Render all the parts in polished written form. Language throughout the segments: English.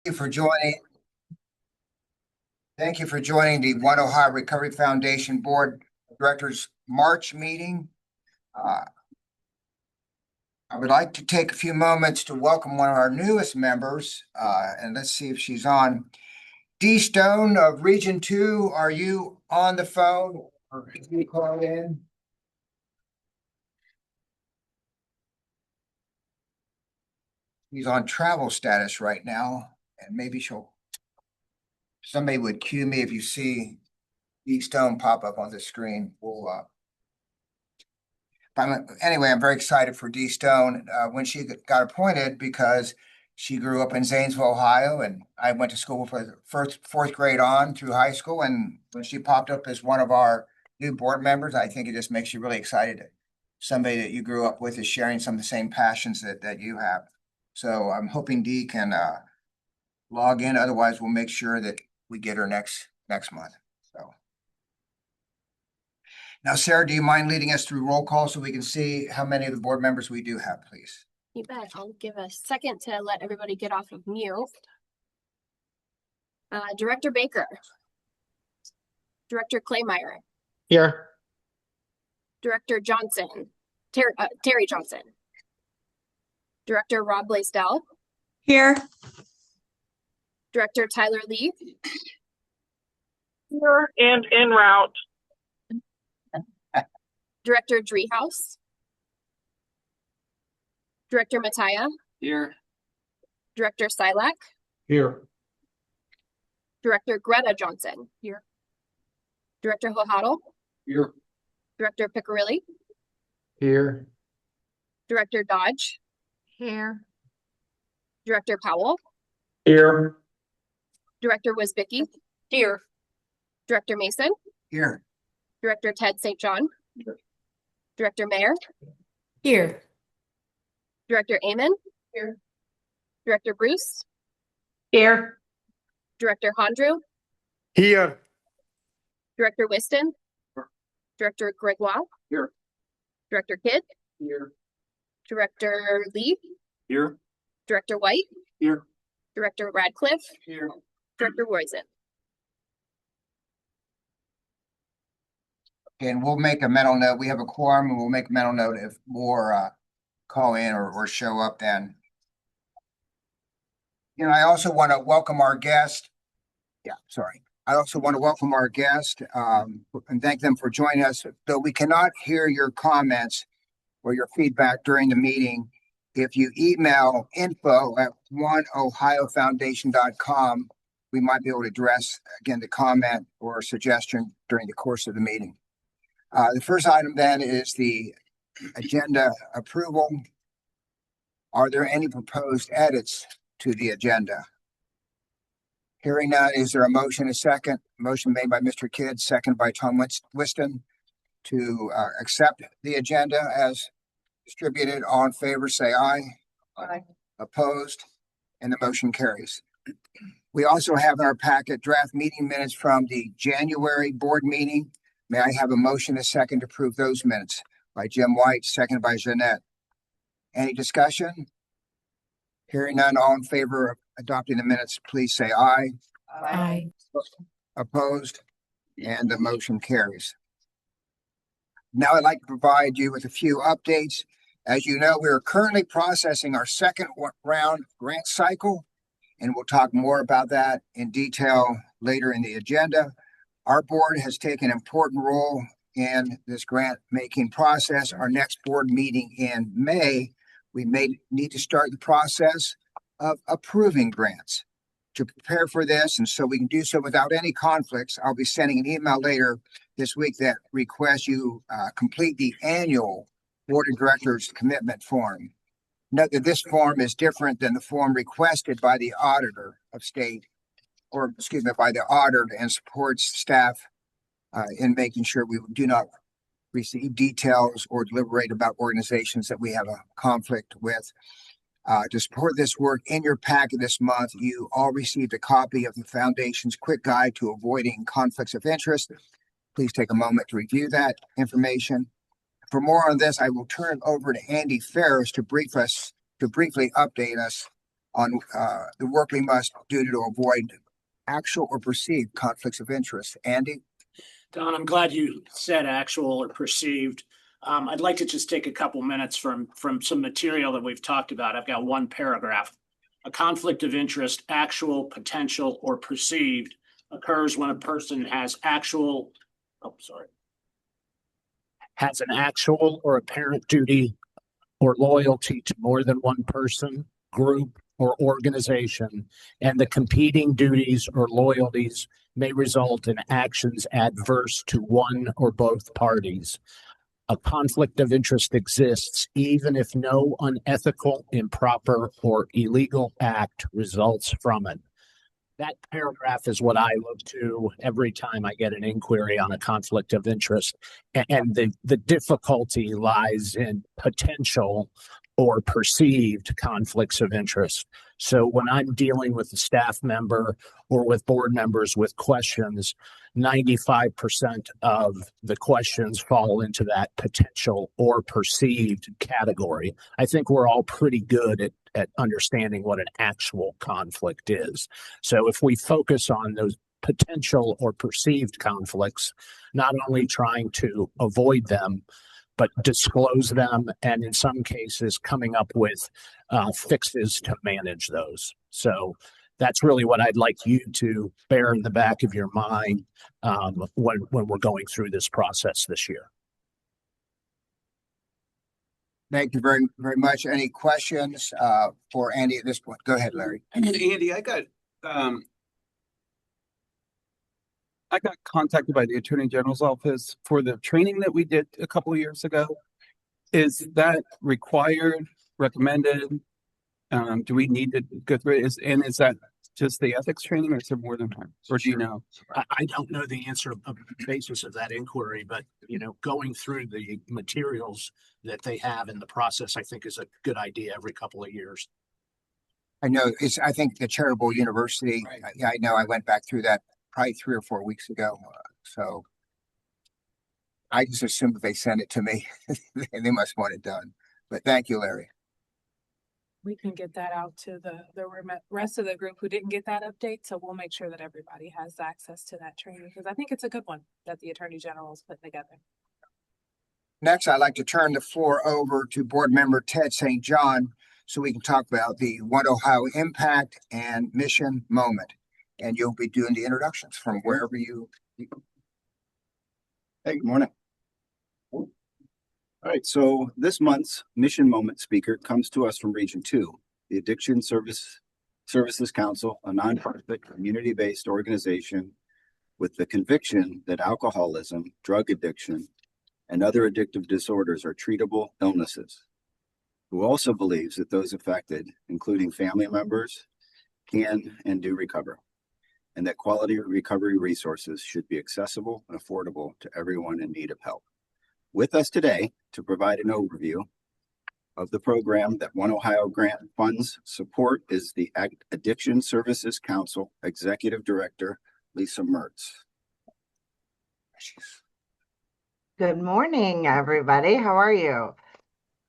you for joining. Thank you for joining the One Ohio Recovery Foundation Board of Directors March meeting. I would like to take a few moments to welcome one of our newest members, and let's see if she's on. Dee Stone of Region 2, are you on the phone or can you call in? He's on travel status right now, and maybe somebody would cue me if you see Dee Stone pop up on the screen. Anyway, I'm very excited for Dee Stone when she got appointed because she grew up in Zanesville, Ohio, and I went to school for fourth grade on through high school. And when she popped up as one of our new board members, I think it just makes you really excited. Somebody that you grew up with is sharing some of the same passions that you have. So I'm hoping Dee can log in. Otherwise, we'll make sure that we get her next month. So. Now, Sarah, do you mind leading us through roll call so we can see how many of the board members we do have, please? You bet. I'll give a second to let everybody get off of mute. Director Baker. Director Claymeyer. Here. Director Johnson. Terry Johnson. Director Rob Blaisdell. Here. Director Tyler Lee. Here and en route. Director Driehaus. Director Mattia. Here. Director Silak. Here. Director Greta Johnson. Here. Director Hohaddle. Here. Director Piccirilli. Here. Director Dodge. Here. Director Powell. Here. Director Wisbicki. Here. Director Mason. Here. Director Ted St. John. Director Mayer. Here. Director Amen. Here. Director Bruce. Here. Director Hondrew. Here. Director Whiston. Director Gregoire. Here. Director Kidd. Here. Director Lee. Here. Director White. Here. Director Radcliffe. Here. Director Roizen. And we'll make a mental note. We have a quorum and we'll make a mental note if more call in or show up then. You know, I also want to welcome our guest. I also want to welcome our guest and thank them for joining us. Though we cannot hear your comments or your feedback during the meeting, if you email info@oneohiofoundation.com, we might be able to address, again, the comment or suggestion during the course of the meeting. The first item then is the agenda approval. Are there any proposed edits to the agenda? Hearing none, is there a motion, a second? Motion made by Mr. Kidd, second by Tom Whiston to accept the agenda as distributed. All in favor, say aye. Aye. Opposed? And the motion carries. We also have in our packet draft meeting minutes from the January board meeting. May I have a motion, a second to approve those minutes? By Jim White, second by Jeanette. Any discussion? Hearing none, all in favor of adopting the minutes, please say aye. Aye. Opposed? And the motion carries. Now I'd like to provide you with a few updates. As you know, we are currently processing our second round grant cycle, and we'll talk more about that in detail later in the agenda. Our board has taken an important role in this grant making process. Our next board meeting in May, we may need to start the process of approving grants. To prepare for this, and so we can do so without any conflicts, I'll be sending an email later this week that requests you complete the annual Board of Directors commitment form. Note that this form is different than the form requested by the auditor of state, or excuse me, by the auditor, and supports staff in making sure we do not receive details or deliberate about organizations that we have a conflict with. To support this work in your packet this month, you all received a copy of the Foundation's quick guide to avoiding conflicts of interest. Please take a moment to review that information. For more on this, I will turn it over to Andy Ferris to briefly update us on the work we must do to avoid actual or perceived conflicts of interest. Andy? Don, I'm glad you said actual or perceived. I'd like to just take a couple minutes from some material that we've talked about. I've got one paragraph. A conflict of interest, actual, potential, or perceived, occurs when a person has has an actual or apparent duty or loyalty to more than one person, group, or organization, and the competing duties or loyalties may result in actions adverse to one or both parties. A conflict of interest exists even if no unethical, improper, or illegal act results from it. That paragraph is what I look to every time I get an inquiry on a conflict of interest. And the difficulty lies in potential or perceived conflicts of interest. So when I'm dealing with a staff member or with board members with questions, 95% of the questions fall into that potential or perceived category. I think we're all pretty good at understanding what an actual conflict is. So if we focus on those potential or perceived conflicts, not only trying to avoid them, but disclose them, and in some cases coming up with fixes to manage those. So that's really what I'd like you to bear in the back of your mind when we're going through this process this year. Thank you very, very much. Any questions for Andy at this point? Go ahead, Larry. Andy, I got contacted by the Attorney General's office for the training that we did a couple of years ago. Is that required, recommended? Do we need to go through it? Is that just the ethics training, or is there more than that? Or do you know? I don't know the answer of the basis of that inquiry, but going through the materials that they have in the process, I think is a good idea every couple of years. I think the Charitable University, Right. I know I went back through that probably 3 or 4 weeks ago. So I just assumed if they sent it to me, they must want it done. But thank you, Larry. We can get that out to the rest of the group who didn't get that update. So we'll make sure that everybody has access to that training, because I think it's a good one that the Attorney General is putting together. Next, I'd like to turn the floor over to Board Member Ted St. John so we can talk about the One Ohio Impact and Mission Moment. And you'll be doing the introductions from wherever you. Hey, good morning. All right, so this month's Mission Moment speaker comes to us from Region 2, the Addiction Services Council, a nonprofit community-based organization with the conviction that alcoholism, drug addiction, and other addictive disorders are treatable illnesses, who also believes that those affected, including family members, can and do recover, and that quality recovery resources should be accessible and affordable to everyone in need of help. With us today to provide an overview of the program that One Ohio Grant Funds support is the Addiction Services Council Executive Director, Lisa Mertz. Good morning, everybody. How are you?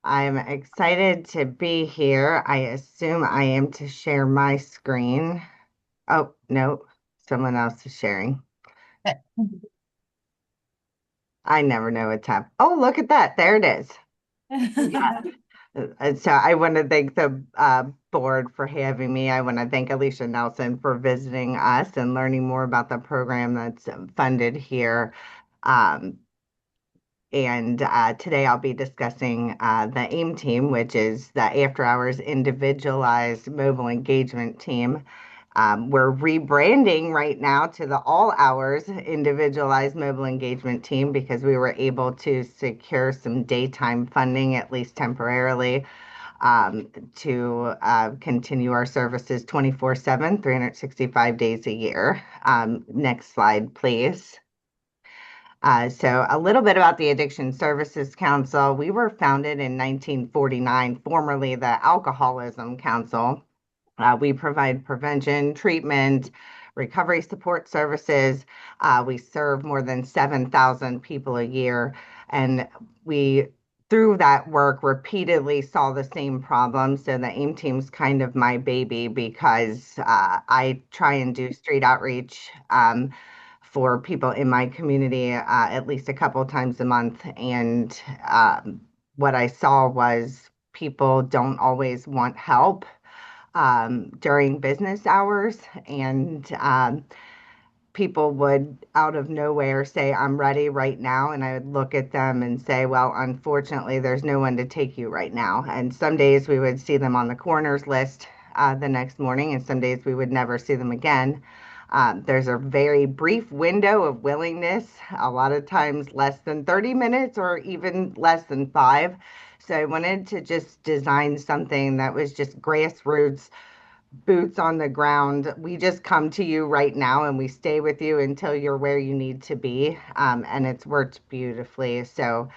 I'm excited to be here. I assume I am to share my screen. Oh, no, someone else is sharing. I never know what's happening. Oh, look at that. There it is. Yeah. So I want to thank the board for having me. I want to thank Alicia Nelson for visiting us and learning more about the program that's funded here. And today I'll be discussing the AIM team, which is the After Hours Individualized Mobile Engagement Team. We're rebranding right now to the All Hours Individualized Mobile Engagement Team because we were able to secure some daytime funding, at least temporarily, to continue our services 24/7, 365 days a year. Next slide, please. So a little bit about the Addiction Services Council. We were founded in 1949, formerly the Alcoholism Council. We provide prevention, treatment, recovery support services. We serve more than 7,000 people a year, and we through that work repeatedly saw the same problem. So the AIM team's kind of my baby because I try and do street outreach for people in my community at least a couple times a month. And what I saw was people don't always want help during business hours. And people would out of nowhere say, I'm ready right now. And I would look at them and say, well, unfortunately, there's no one to take you right now. And some days we would see them on the coroner's list the next morning, and some days we would never see them again. There's a very brief window of willingness, a lot of times less than 30 minutes or even less than 5. So I wanted to just design something that was just grassroots, boots on the ground. We just come to you right now and we stay with you until you're where you need to be. And it's worked beautifully. So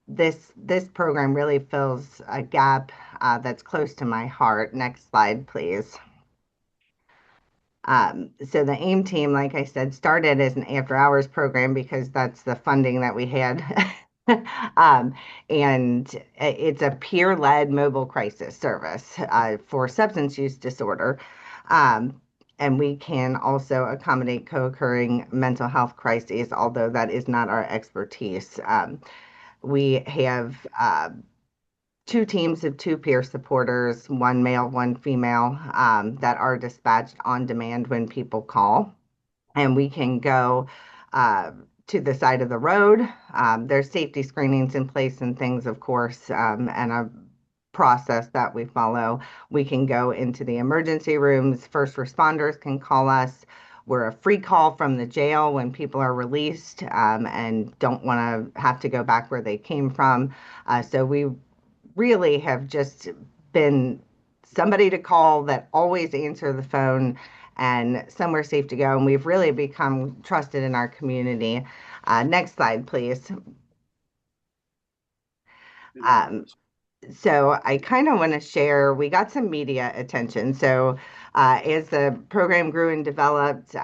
this program really fills a gap that's close to my heart. Next slide, please. So the AIM team, like I said, started as an after hours program because that's the funding that we had. And it's a peer-led mobile crisis service for substance use disorder. And we can also accommodate co-occurring mental health crises, although that is not our expertise. We have 2 teams of 2 peer supporters, 1 male, 1 female, that are dispatched on demand when people call. And we can go to the side of the road. There's safety screenings in place and things, of course, and a process that we follow. We can go into the emergency rooms. First responders can call us. We're a free call from the jail when people are released and don't want to have to go back where they came from. So we really have just been somebody to call that always answer the phone and somewhere safe to go. And we've really become trusted in our community. Next slide, please. So I kind of want to share, we got some media attention. So as the program grew and developed,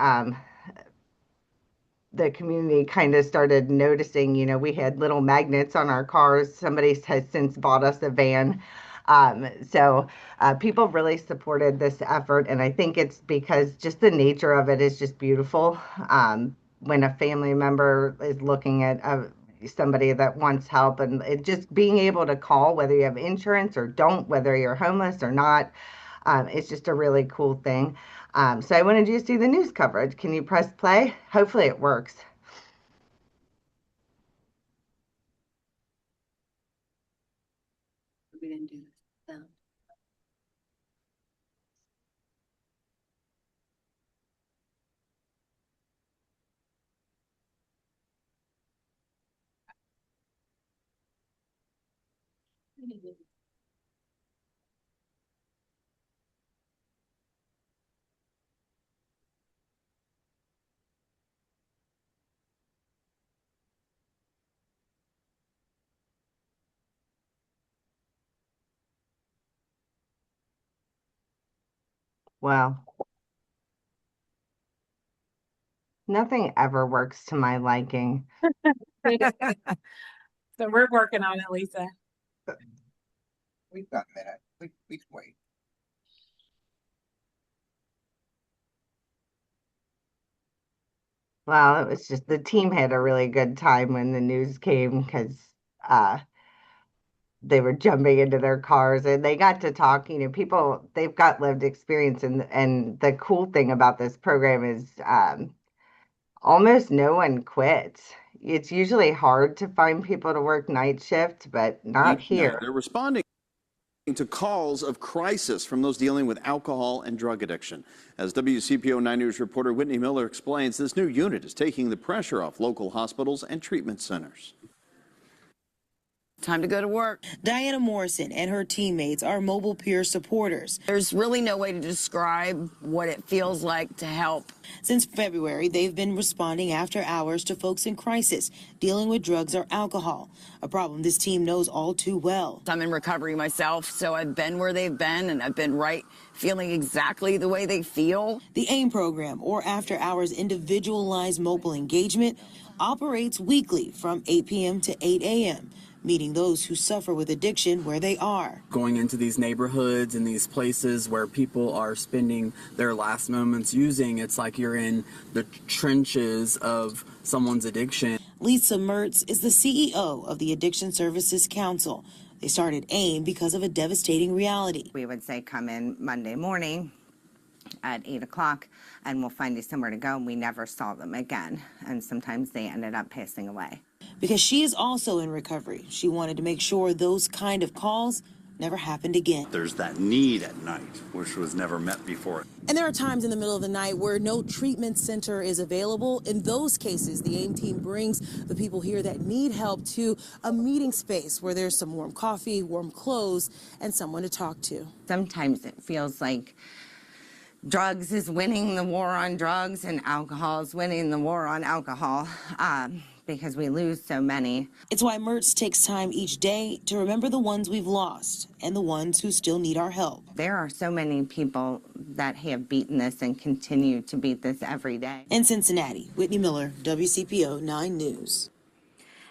the community kind of started noticing, we had little magnets on our cars. Somebody has since bought us a van. So people really supported this effort. And I think it's because just the nature of it is just beautiful. When a family member is looking at somebody that wants help, and it just being able to call, whether you have insurance or don't, whether you're homeless or not, it's just a really cool thing. So I wanted you to see the news coverage. Can you press play? Hopefully it works. We didn't do this. Well, nothing ever works to my liking. So we're working on it, Lisa. We've got a minute. We can wait. Well, it was just the team had a really good time when the news came because they were jumping into their cars and they got to talk. People, they've got lived experience. And the cool thing about this program is almost no one quits. It's usually hard to find people to work night shift, but not here. They're responding to calls of crisis from those dealing with alcohol and drug addiction. As WCPO 9 News reporter Whitney Miller explains, this new unit is taking the pressure off local hospitals and treatment centers. Time to go to work. Diana Morrison and her teammates are mobile peer supporters. There's really no way to describe what it feels like to help. Since February, they've been responding after hours to folks in crisis, dealing with drugs or alcohol, a problem this team knows all too well. I'm in recovery myself, so I've been where they've been, and I've been feeling exactly the way they feel. The AIM program, or After Hours Individualized Mobile Engagement, operates weekly from 8 p.m. to 8 a.m., meeting those who suffer with addiction where they are. Going into these neighborhoods and these places where people are spending their last moments using, it's like you're in the trenches of someone's addiction. Lisa Mertz is the CEO of the Addiction Services Council. They started AIM because of a devastating reality. We would say, come in Monday morning at 8 o'clock and we'll find you somewhere to go. And we never saw them again. And sometimes they ended up passing away. Because she is also in recovery, she wanted to make sure those kind of calls never happened again. There's that need at night, which was never met before. And there are times in the middle of the night where no treatment center is available. In those cases, the AIM team brings the people here that need help to a meeting space where there's some warm coffee, warm clothes, and someone to talk to. Sometimes it feels like drugs is winning the war on drugs and alcohol is winning the war on alcohol. Because we lose so many. It's why Mertz takes time each day to remember the ones we've lost and the ones who still need our help. There are so many people that have beaten this and continue to beat this every day. In Cincinnati, Whitney Miller, WCPO 9 News.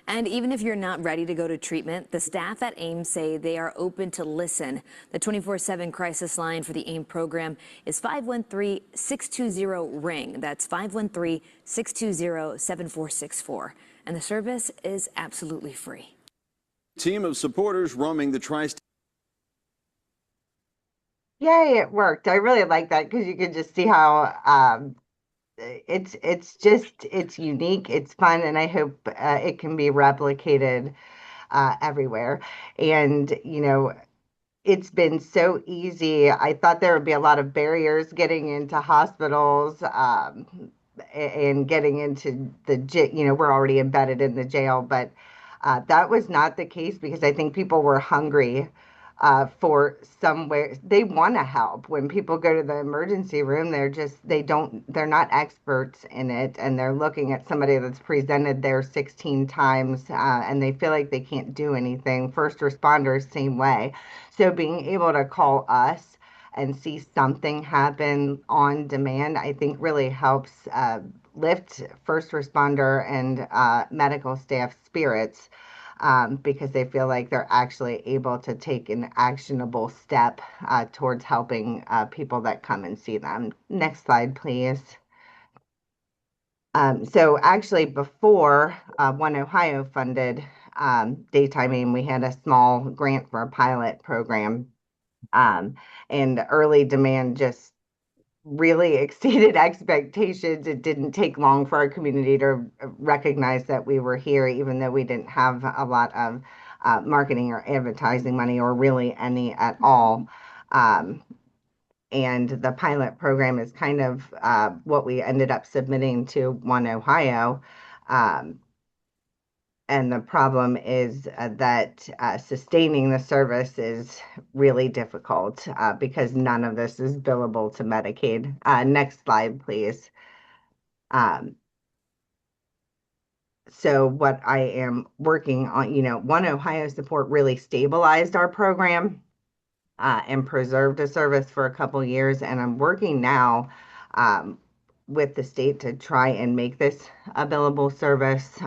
And even if you're not ready to go to treatment, the staff at AIM say they are open to listen. The 24/7 crisis line for the AIM program is 513-620-RING. That's 513-620-7464. And the service is absolutely free. Team of supporters roaming the tri-state. Yay, it worked. I really like that because you can just see how it's unique, it's fun, and I hope it can be replicated everywhere. And you know, it's been so easy. I thought there would be a lot of barriers getting into hospitals and getting into the we're already embedded in the jail, but that was not the case because I think people were hungry for somewhere. They want to help. When people go to the emergency room, they're not experts in it, and they're looking at somebody that's presented there 16 times and they feel like they can't do anything. First responders, same way. So being able to call us and see something happen on demand, I think really helps lift first responder and medical staff spirits. Because they feel like they're actually able to take an actionable step towards helping people that come and see them. Next slide, please. So actually before One Ohio funded Daytime AIM, we had a small grant for a pilot program. And early demand just really exceeded expectations. It didn't take long for our community to recognize that we were here, even though we didn't have a lot of marketing or advertising money, or really any at all. And the pilot program is kind of what we ended up submitting to One Ohio. And the problem is that sustaining the service is really difficult because none of this is billable to Medicaid. Next slide, please. So what I am working on, One Ohio support really stabilized our program and preserved a service for a couple years. And I'm working now with the state to try and make this a billable service,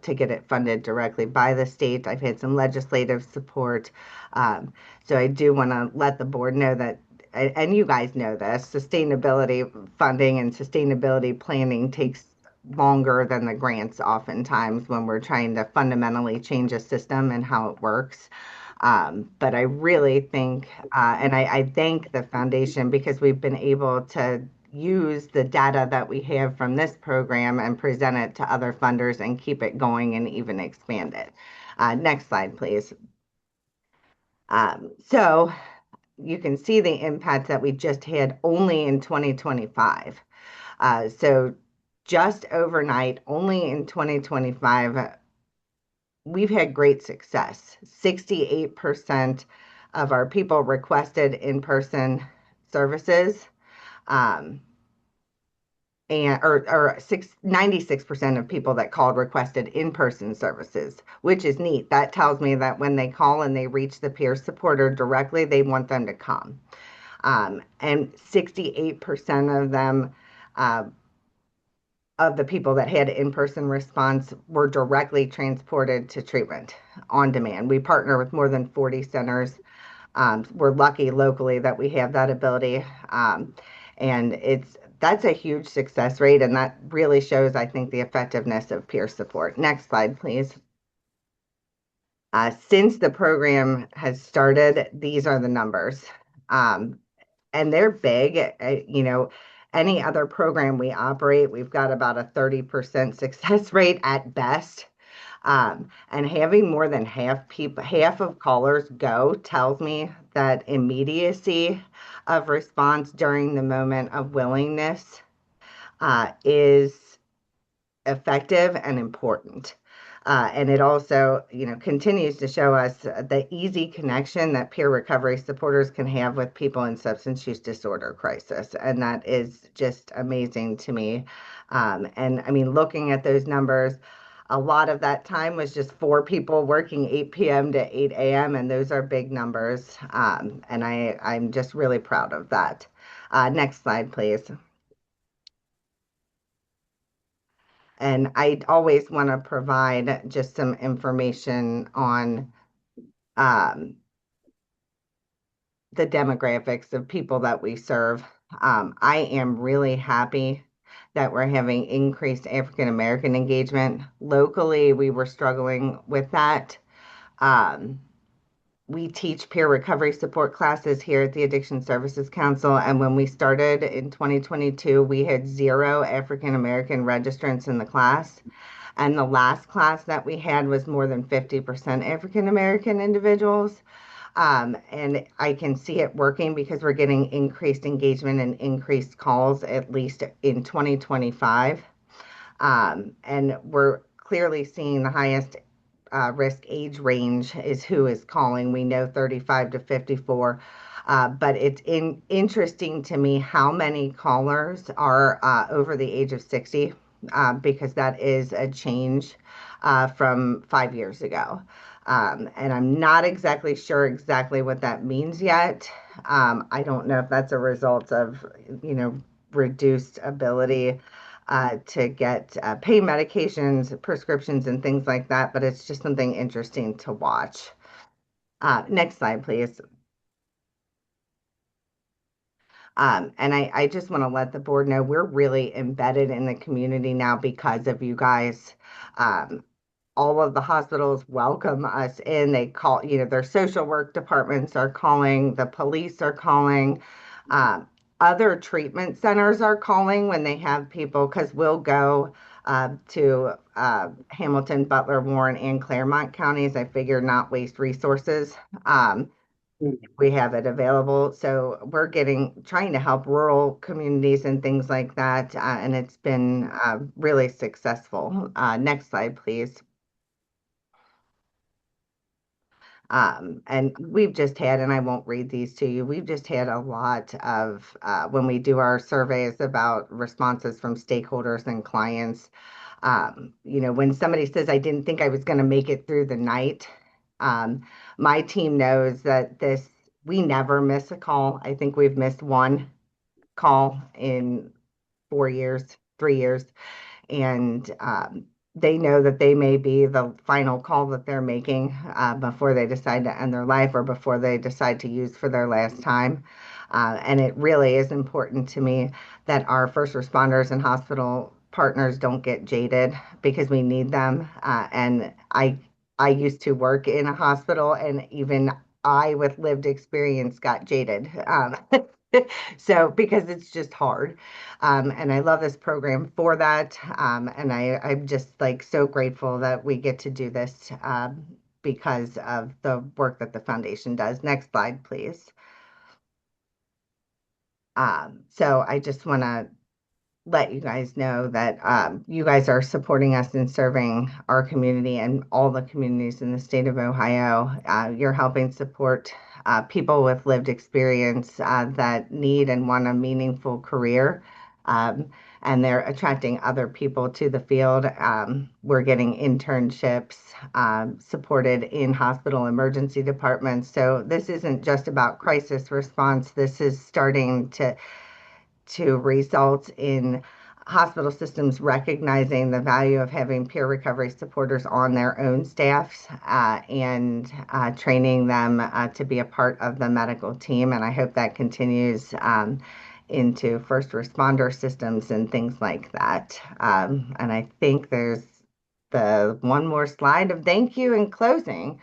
to get it funded directly by the state. I've had some legislative support. So I do want to let the board know that, and you guys know this, sustainability funding and sustainability planning takes longer than the grants oftentimes when we're trying to fundamentally change a system and how it works. But I really think, and I thank the foundation because we've been able to use the data that we have from this program and present it to other funders and keep it going and even expand it. Next slide, please. So you can see the impact that we just had only in 2025. So just overnight, only in 2025, we've had great success. 68% of our people requested in-person services. And 96% of people that called requested in-person services, which is neat. That tells me that when they call and they reach the peer supporter directly, they want them to come. And 68% of them of the people that had in-person response were directly transported to treatment on demand. We partner with more than 40 centers. We're lucky locally that we have that ability. And that's a huge success rate, and that really shows, I think, the effectiveness of peer support. Next slide, please. Since the program has started, these are the numbers. And they're big. Any other program we operate, we've got about a 30% success rate at best. And having more than half of callers go tells me that immediacy of response during the moment of willingness is effective and important. And it also, continues to show us the easy connection that peer recovery supporters can have with people in substance use disorder crisis. And that is just amazing to me. And I mean, looking at those numbers, a lot of that time was just 4 people working 8 p.m. to 8 a.m. And those are big numbers. And I'm just really proud of that. Next slide, please. And I always want to provide just some information on the demographics of people that we serve. I am really happy that we're having increased African American engagement. Locally, we were struggling with that. We teach peer recovery support classes here at the Addiction Services Council. And when we started in 2022, we had 0 African American registrants in the class. And the last class that we had was more than 50% African American individuals. And I can see it working because we're getting increased engagement and increased calls, at least in 2025. And we're clearly seeing the highest risk age range is who is calling. We know 35 to 54, but it's interesting to me how many callers are over the age of 60, because that is a change from 5 years ago. And I'm not exactly sure exactly what that means yet. I don't know if that's a result of, reduced ability to get pain medications, prescriptions, and things like that, but it's just something interesting to watch. Next slide, please. And I just want to let the board know we're really embedded in the community now because of you guys. All of the hospitals welcome us in. They call, their social work departments are calling, the police are calling. Other treatment centers are calling when they have people, because we'll go to Hamilton, Butler, Warren, and Claremont counties. I figure not waste resources. We have it available. So we're trying to help rural communities and things like that. And it's been really successful. Next slide, please. And we've just had, and I won't read these to you, we've just had a lot of, when we do our surveys about responses from stakeholders and clients, when somebody says, I didn't think I was going to make it through the night, my team knows that we never miss a call. I think we've missed 1 call in 4 years, 3 years. And they know that they may be the final call that they're making before they decide to end their life or before they decide to use for their last time. And it really is important to me that our first responders and hospital partners don't get jaded, because we need them. And I used to work in a hospital, and even I, with lived experience, got jaded. So, because it's just hard. And I love this program for that. And I'm just so grateful that we get to do this because of the work that the foundation does. Next slide, please. So I just want to let you guys know that you guys are supporting us in serving our community and all the communities in the state of Ohio. You're helping support people with lived experience that need and want a meaningful career. And they're attracting other people to the field. We're getting internships supported in hospital emergency departments. So this isn't just about crisis response. This is starting to result in hospital systems recognizing the value of having peer recovery supporters on their own staffs and training them to be a part of the medical team. And I hope that continues into first responder systems and things like that. And I think there's the one more slide of thank you and closing.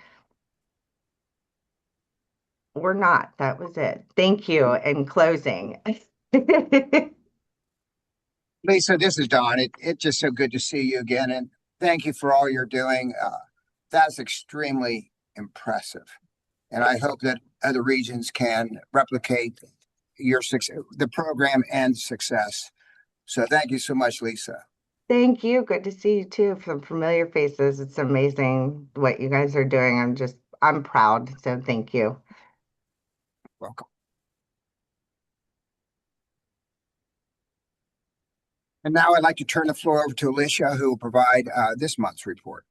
Or not. That was it. Thank you and closing. Lisa, this is Don. It's just so good to see you again, and thank you for all you're doing. That's extremely impressive, and I hope that other regions can replicate your success, the program and success. So thank you so much, Lisa. Thank you. Good to see you too. Some familiar faces. It's amazing what you guys are doing. I'm proud. So thank you. Welcome. And now I'd like to turn the floor over to Alicia, who will provide this month's report.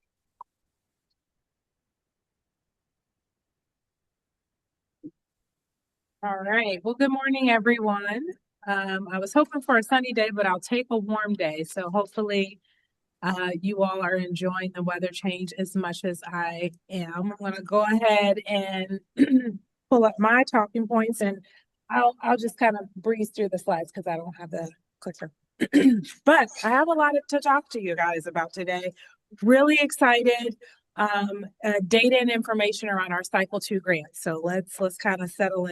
All right. Well, good morning, everyone. I was hoping for a sunny day, but I'll take a warm day. So hopefully you all are enjoying the weather change as much as I am. I'm going to go ahead and pull up my talking points, and I'll just kind of breeze through the slides because I don't have the clicker. But I have a lot to talk to you guys about today. Really excited. Data and information around our Cycle 2 grant. So let's kind of settle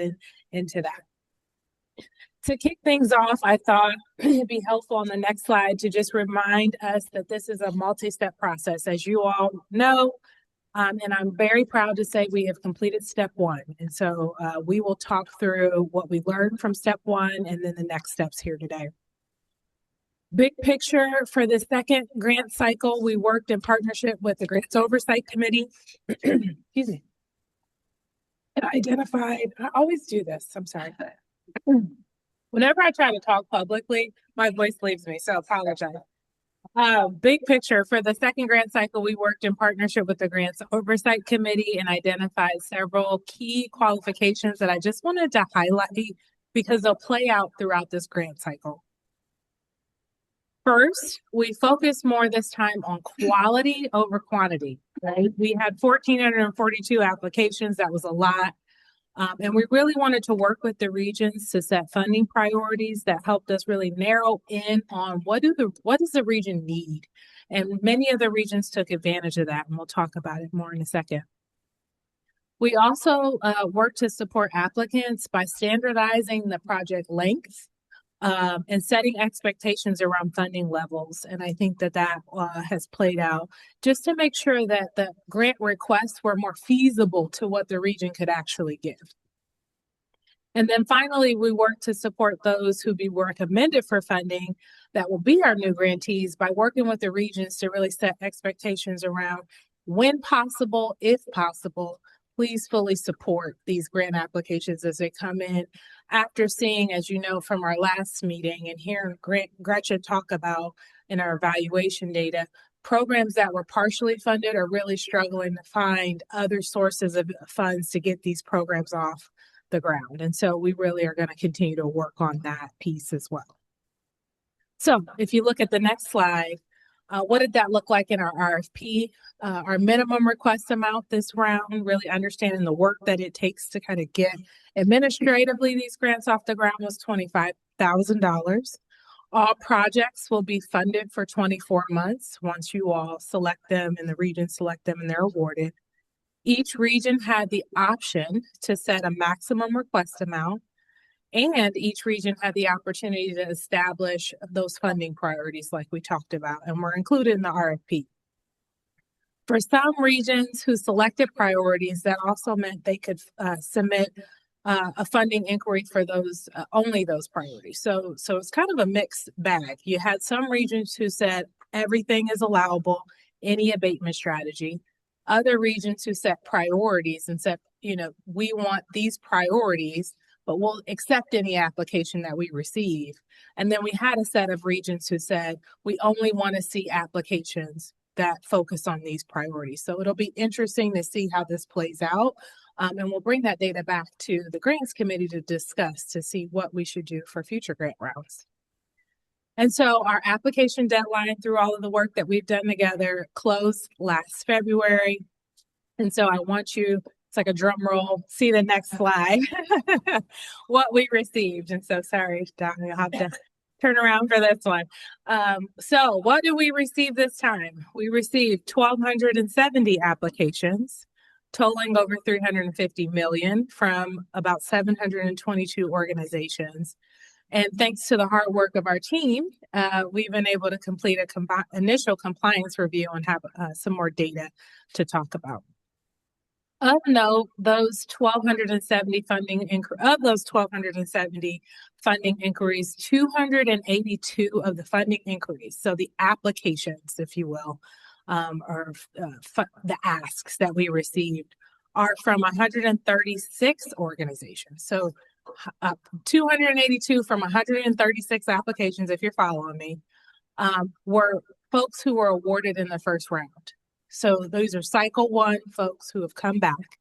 into that. To kick things off, I thought it'd be helpful on the next slide to just remind us that this is a multi-step process, as you all know. And I'm very proud to say we have completed step 1. And so we will talk through what we learned from step 1 and then the next steps here today. Big picture for the second grant cycle, we worked in partnership with the Grants Oversight Committee. Excuse me. And identified, I always do this, I'm sorry. Whenever I try to talk publicly, my voice leaves me, so apologize. Big picture for the second grant cycle, we worked in partnership with the Grants Oversight Committee and identified several key qualifications that I just wanted to highlight because they'll play out throughout this grant cycle. First, we focused more this time on quality over quantity, right? We had 1,442 applications. That was a lot. And we really wanted to work with the regions to set funding priorities that helped us really narrow in on what does the region need? And many of the regions took advantage of that, and we'll talk about it more in a second. We also worked to support applicants by standardizing the project length and setting expectations around funding levels. And I think that has played out just to make sure that the grant requests were more feasible to what the region could actually give. And then finally, we work to support those who be recommended for funding that will be our new grantees by working with the regions to really set expectations around when possible, if possible, please fully support these grant applications as they come in after seeing, as you know, from our last meeting and hearing Gretchen talk about in our evaluation data, programs that were partially funded are really struggling to find other sources of funds to get these programs off the ground. And so we really are going to continue to work on that piece as well. So if you look at the next slide, what did that look like in our RFP? Our minimum request amount this round, really understanding the work that it takes to kind of get administratively these grants off the ground, was $25,000. All projects will be funded for 24 months once you all select them and the region select them and they're awarded. Each region had the option to set a maximum request amount, and each region had the opportunity to establish those funding priorities like we talked about, and were included in the RFP. For some regions who selected priorities, that also meant they could submit a funding inquiry for those only those priorities. So it's kind of a mixed bag. You had some regions who said everything is allowable, any abatement strategy. Other regions who set priorities and said, we want these priorities, but we'll accept any application that we receive. And then we had a set of regions who said, we only want to see applications that focus on these priorities. So it'll be interesting to see how this plays out. And we'll bring that data back to the grants committee to discuss to see what we should do for future grant rounds. And so our application deadline through all of the work that we've done together closed last February. And so I want you, it's like a drum roll, see the next slide, what we received. And so sorry, Don, you'll have to turn around for this one. So what did we receive this time? We received 1,270 applications, totaling over 350 million from about 722 organizations. And thanks to the hard work of our team, we've been able to complete a initial compliance review and have some more data to talk about. Of note, those 1,270 funding inquiries, 282 of the funding inquiries, so the applications, if you will, or the asks that we received, are from 136 organizations. So 282 from 136 applications, if you're following me, were folks who were awarded in the first round. So those are cycle one folks who have come back.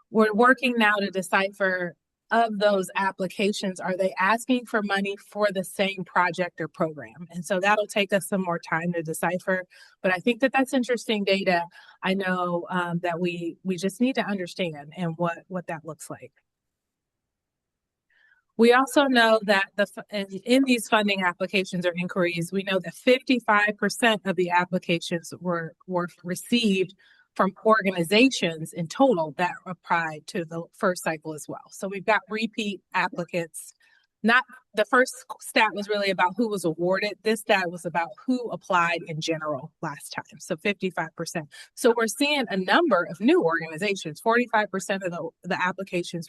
We're working now to decipher of those applications, are they asking for money for the same project or program? And so that'll take us some more time to decipher, but I think that that's interesting data. I know that we just need to understand and what that looks like. We also know that in these funding applications or inquiries, we know that 55% of the applications were received from organizations in total that applied to the first cycle as well. So we've got repeat applicants. Not the first stat was really about who was awarded. This stat was about who applied in general last time. So 55%. So we're seeing a number of new organizations. 45% of the applications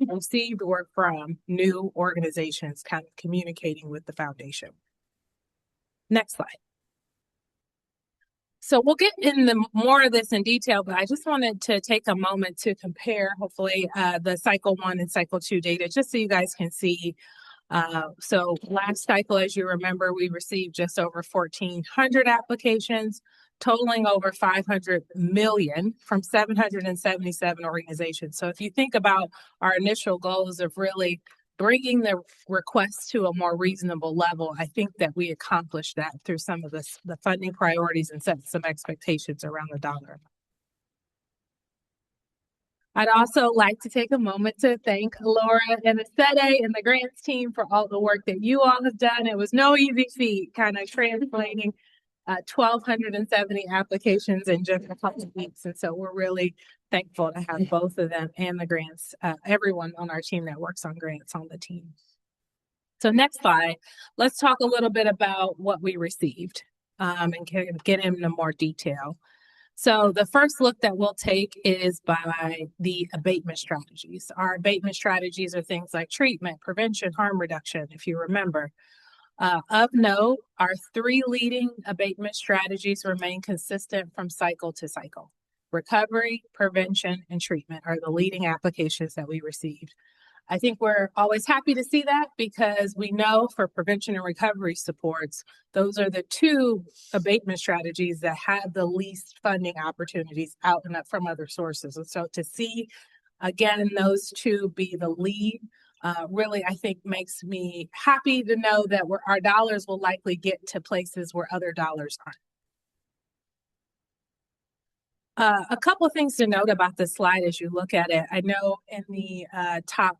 received were from new organizations kind of communicating with the foundation. Next slide. So we'll get into more of this in detail, but I just wanted to take a moment to compare, hopefully, the cycle 1 and cycle 2 data, just so you guys can see. So last cycle, as you remember, we received just over 1,400 applications, totaling over 500 million from 777 organizations. So if you think about our initial goals of really bringing the requests to a more reasonable level, I think that we accomplished that through some of the funding priorities and set some expectations around the dollar. I'd also like to take a moment to thank Laura and Asete and the grants team for all the work that you all have done. It was no easy feat, kind of translating 1,270 applications in just a couple of weeks. And so we're really thankful to have both of them and the grants, everyone on our team that works on grants on the team. So next slide, let's talk a little bit about what we received and get into more detail. So the first look that we'll take is by the abatement strategies. Our abatement strategies are things like treatment, prevention, harm reduction, if you remember. Of note, our 3 leading abatement strategies remain consistent from cycle to cycle. Recovery, prevention, and treatment are the leading applications that we received. I think we're always happy to see that because we know for prevention and recovery supports, those are the 2 abatement strategies that have the least funding opportunities out and up from other sources. And so to see, again, those 2 be the lead, really, I think makes me happy to know that our dollars will likely get to places where other dollars aren't. A couple of things to note about this slide as you look at it. I know in the top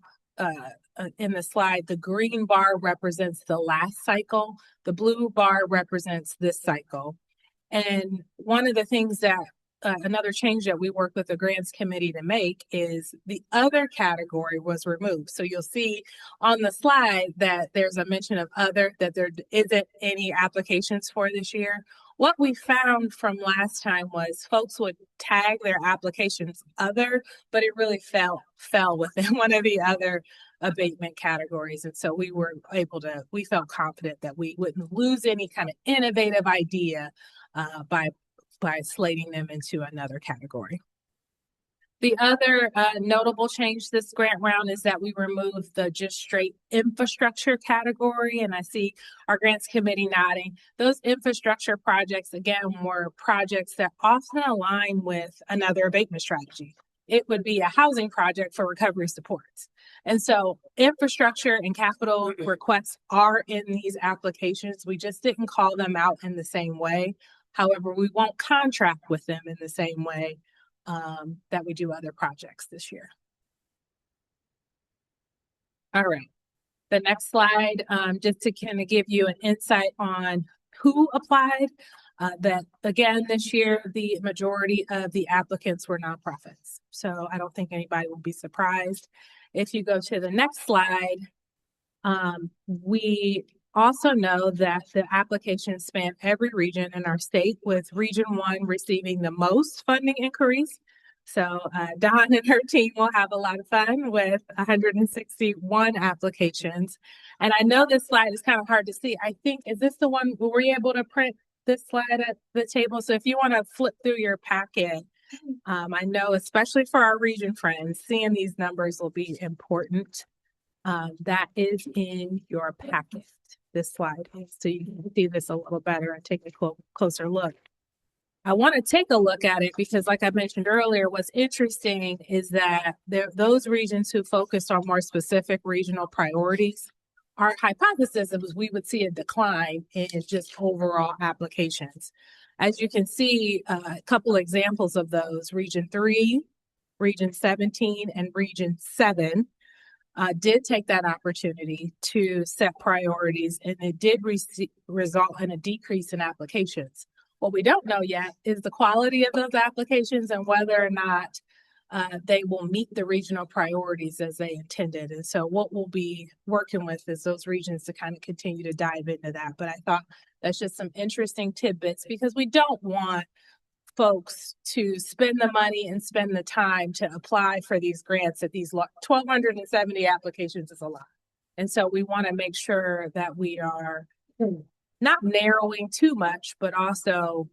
in the slide, the green bar represents the last cycle. The blue bar represents this cycle. And one of the things that another change that we worked with the grants committee to make is the other category was removed. So you'll see on the slide that there's a mention of other, that there isn't any applications for this year. What we found from last time was folks would tag their applications other, but it really fell within one of the other abatement categories. And so we felt confident that we wouldn't lose any kind of innovative idea by slating them into another category. The other notable change this grant round is that we removed the just straight infrastructure category, and I see our grants committee nodding. Those infrastructure projects, again, were projects that often align with another abatement strategy. It would be a housing project for recovery supports. And so infrastructure and capital requests are in these applications. We just didn't call them out in the same way. However, we won't contract with them in the same way that we do other projects this year. All right. The next slide, just to kind of give you an insight on who applied. That again, this year, the majority of the applicants were nonprofits. So I don't think anybody will be surprised. If you go to the next slide, we also know that the applications span every region in our state, with Region 1 receiving the most funding inquiries. So Dawn and her team will have a lot of fun with 161 applications. And I know this slide is kind of hard to see. I think, is this the one, were we able to print this slide at the table? So if you want to flip through your packet, I know especially for our region friends, seeing these numbers will be important. That is in your packet, this slide, so you can see this a little better and take a closer look. I want to take a look at it because, like I mentioned earlier, what's interesting is that those regions who focused on more specific regional priorities, our hypothesis was we would see a decline in just overall applications. As you can see, a couple examples of those: Region 3, Region 17, and Region 7 did take that opportunity to set priorities, and it did result in a decrease in applications. What we don't know yet is the quality of those applications and whether or not they will meet the regional priorities as they intended. And so what we'll be working with is those regions to kind of continue to dive into that. But I thought that's just some interesting tidbits, because we don't want folks to spend the money and spend the time to apply for these grants. At these 1,270 applications is a lot. And so we want to make sure that we are not narrowing too much, but also,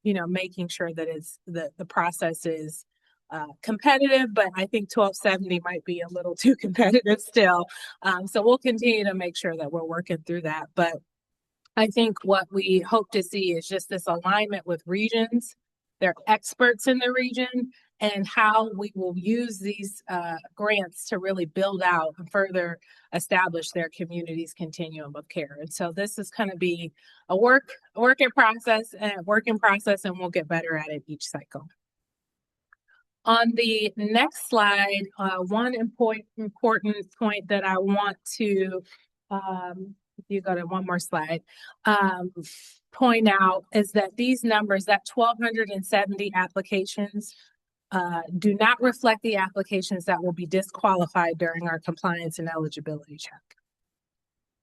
making sure that the process is competitive. But I think 1,270 might be a little too competitive still. So we'll continue to make sure that we're working through that. But I think what we hope to see is just this alignment with regions, their experts in the region, and how we will use these grants to really build out and further establish their community's continuum of care. And so this is going to be a work in process, and we'll get better at it each cycle. On the next slide, one important point that I want to if you go to one more slide, point out is that these numbers, that 1,270 applications, do not reflect the applications that will be disqualified during our compliance and eligibility check.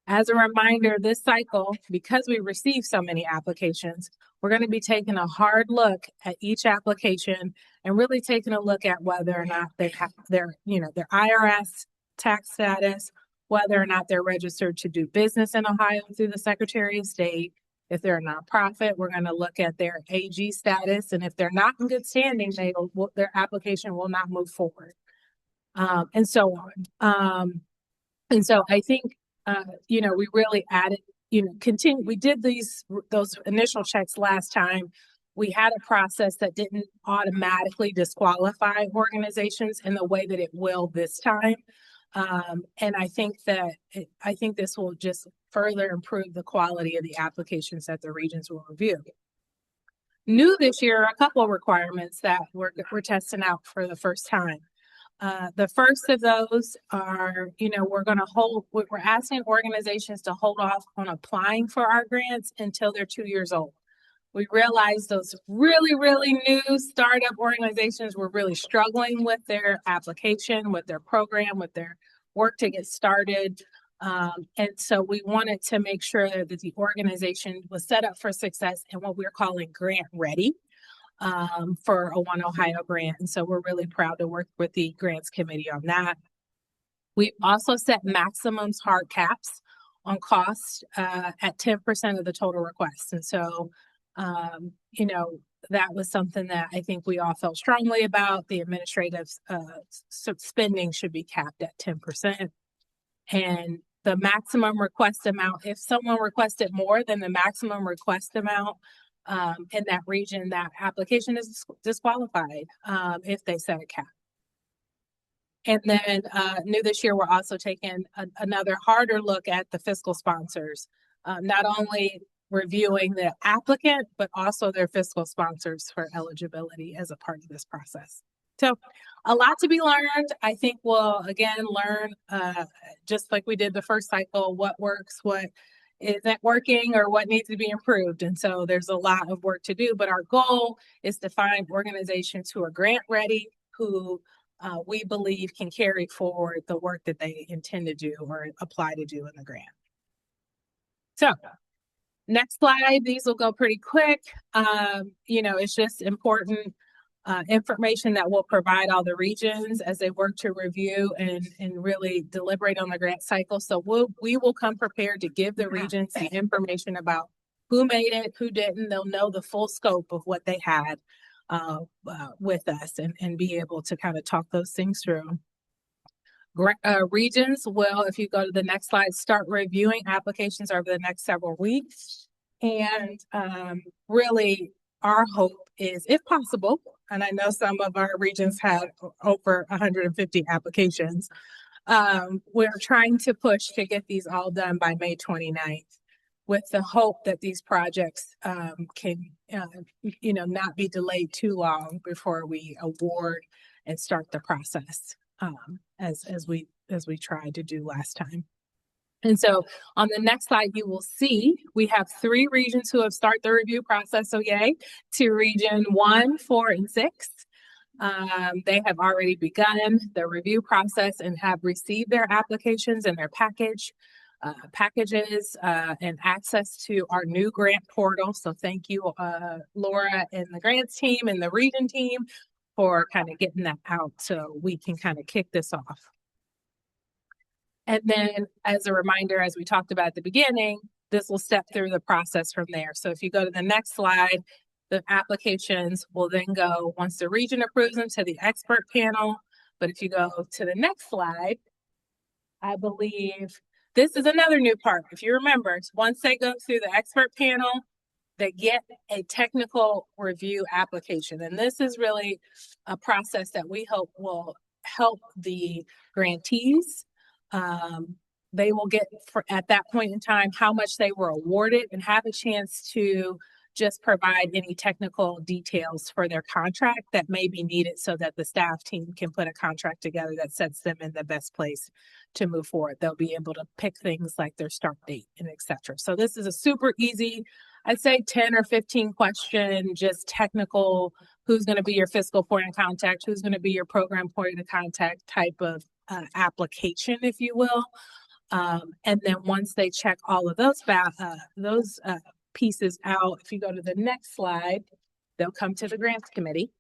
As a reminder, this cycle, because we received so many applications, we're going to be taking a hard look at each application and really taking a look at whether or not they have their IRS tax status, whether or not they're registered to do business in Ohio through the Secretary of State. If they're a nonprofit, we're going to look at their AG status. And if they're not in good standing, their application will not move forward, and so on. And so I think, we really added, we did those initial checks last time. We had a process that didn't automatically disqualify organizations in the way that it will this time. And I think this will just further improve the quality of the applications that the regions will review. New this year are a couple of requirements that we're testing out for the first time. The first of those are, we're asking organizations to hold off on applying for our grants until they're 2 years old. We realized those really, really new startup organizations were really struggling with their application, with their program, with their work to get started. And so we wanted to make sure that the organization was set up for success and what we're calling grant ready for a One Ohio grant. And so we're really proud to work with the grants committee on that. We also set maximums hard caps on cost at 10% of the total requests. And so that was something that I think we all felt strongly about. The administrative spending should be capped at 10%. And the maximum request amount, if someone requested more than the maximum request amount in that region, that application is disqualified if they set a cap. And then new this year, we're also taking another harder look at the fiscal sponsors, not only reviewing the applicant, but also their fiscal sponsors for eligibility as a part of this process. So a lot to be learned. I think we'll again learn, just like we did the first cycle, what works, what isn't working, or what needs to be improved. And so there's a lot of work to do, but our goal is to find organizations who are grant ready, who we believe can carry forward the work that they intend to do or apply to do in the grant. So next slide, these will go pretty quick. It's just important information that we'll provide all the regions as they work to review and really deliberate on the grant cycle. So we will come prepared to give the regions the information about who made it, who didn't. They'll know the full scope of what they had with us and be able to kind of talk those things through. Regions will, if you go to the next slide, start reviewing applications over the next several weeks. And really, our hope is, if possible, and I know some of our regions have over 150 applications, we're trying to push to get these all done by May 29th, with the hope that these projects can, not be delayed too long before we award and start the process, as we tried to do last time. And so on the next slide, you will see we have 3 regions who have started the review process. So yay to region 1, 4, and 6. They have already begun the review process and have received their applications and their packages and access to our new grant portal. So thank you, Laura and the grants team and the region team for kind of getting that out so we can kind of kick this off. And then as a reminder, as we talked about at the beginning, this will step through the process from there. So if you go to the next slide, the applications will then go, once the region approves them, to the expert panel. But if you go to the next slide, I believe this is another new part. If you remember, once they go through the expert panel, they get a technical review application. And this is really a process that we hope will help the grantees. They will get, at that point in time, how much they were awarded and have a chance to just provide any technical details for their contract that may be needed so that the staff team can put a contract together that sets them in the best place to move forward. They'll be able to pick things like their start date and etc. So this is a super easy, I'd say 10 or 15 question, just technical, who's going to be your fiscal point of contact, who's going to be your program point of contact type of application, if you will. And then once they check all of those pieces out, if you go to the next slide, they'll come to the grants committee.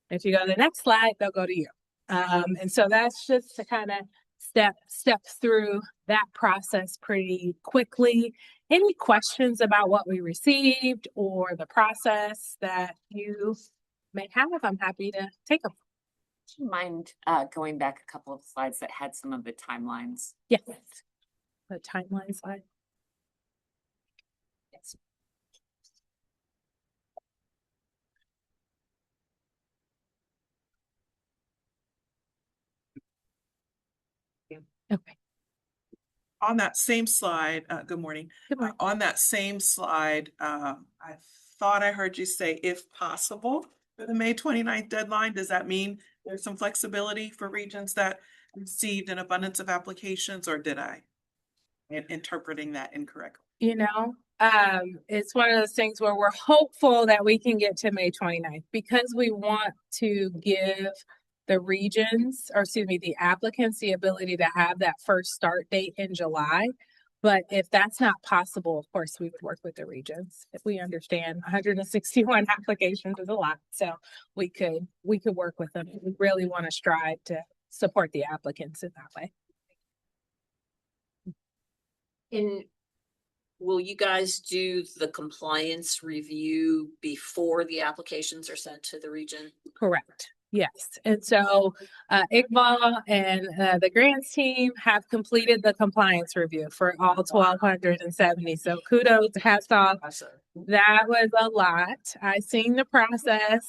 If you go to the next slide, they'll go to you. And so that's just to kind of step through that process pretty quickly. Any questions about what we received or the process that you may have, I'm happy to take them. Do you mind going back a couple of slides that had some of the timelines? Yes. The timeline slide. Yes. Okay. On that same slide, good morning. Good morning. On that same slide, I thought I heard you say, if possible, for the May 29th deadline. Does that mean there's some flexibility for regions that received an abundance of applications, or did I interpreting that incorrectly? It's one of those things where we're hopeful that we can get to May 29th because we want to give the regions, or excuse me, the applicants the ability to have that first start date in July. But if that's not possible, of course, we would work with the regions. If we understand 161 applications is a lot, so we could work with them. We really want to strive to support the applicants in that way. And will you guys do the compliance review before the applications are sent to the region? Correct. Yes. And so Iqbal and the grants team have completed the compliance review for all 1,270. So kudos, hats off. That was a lot. I seen the process.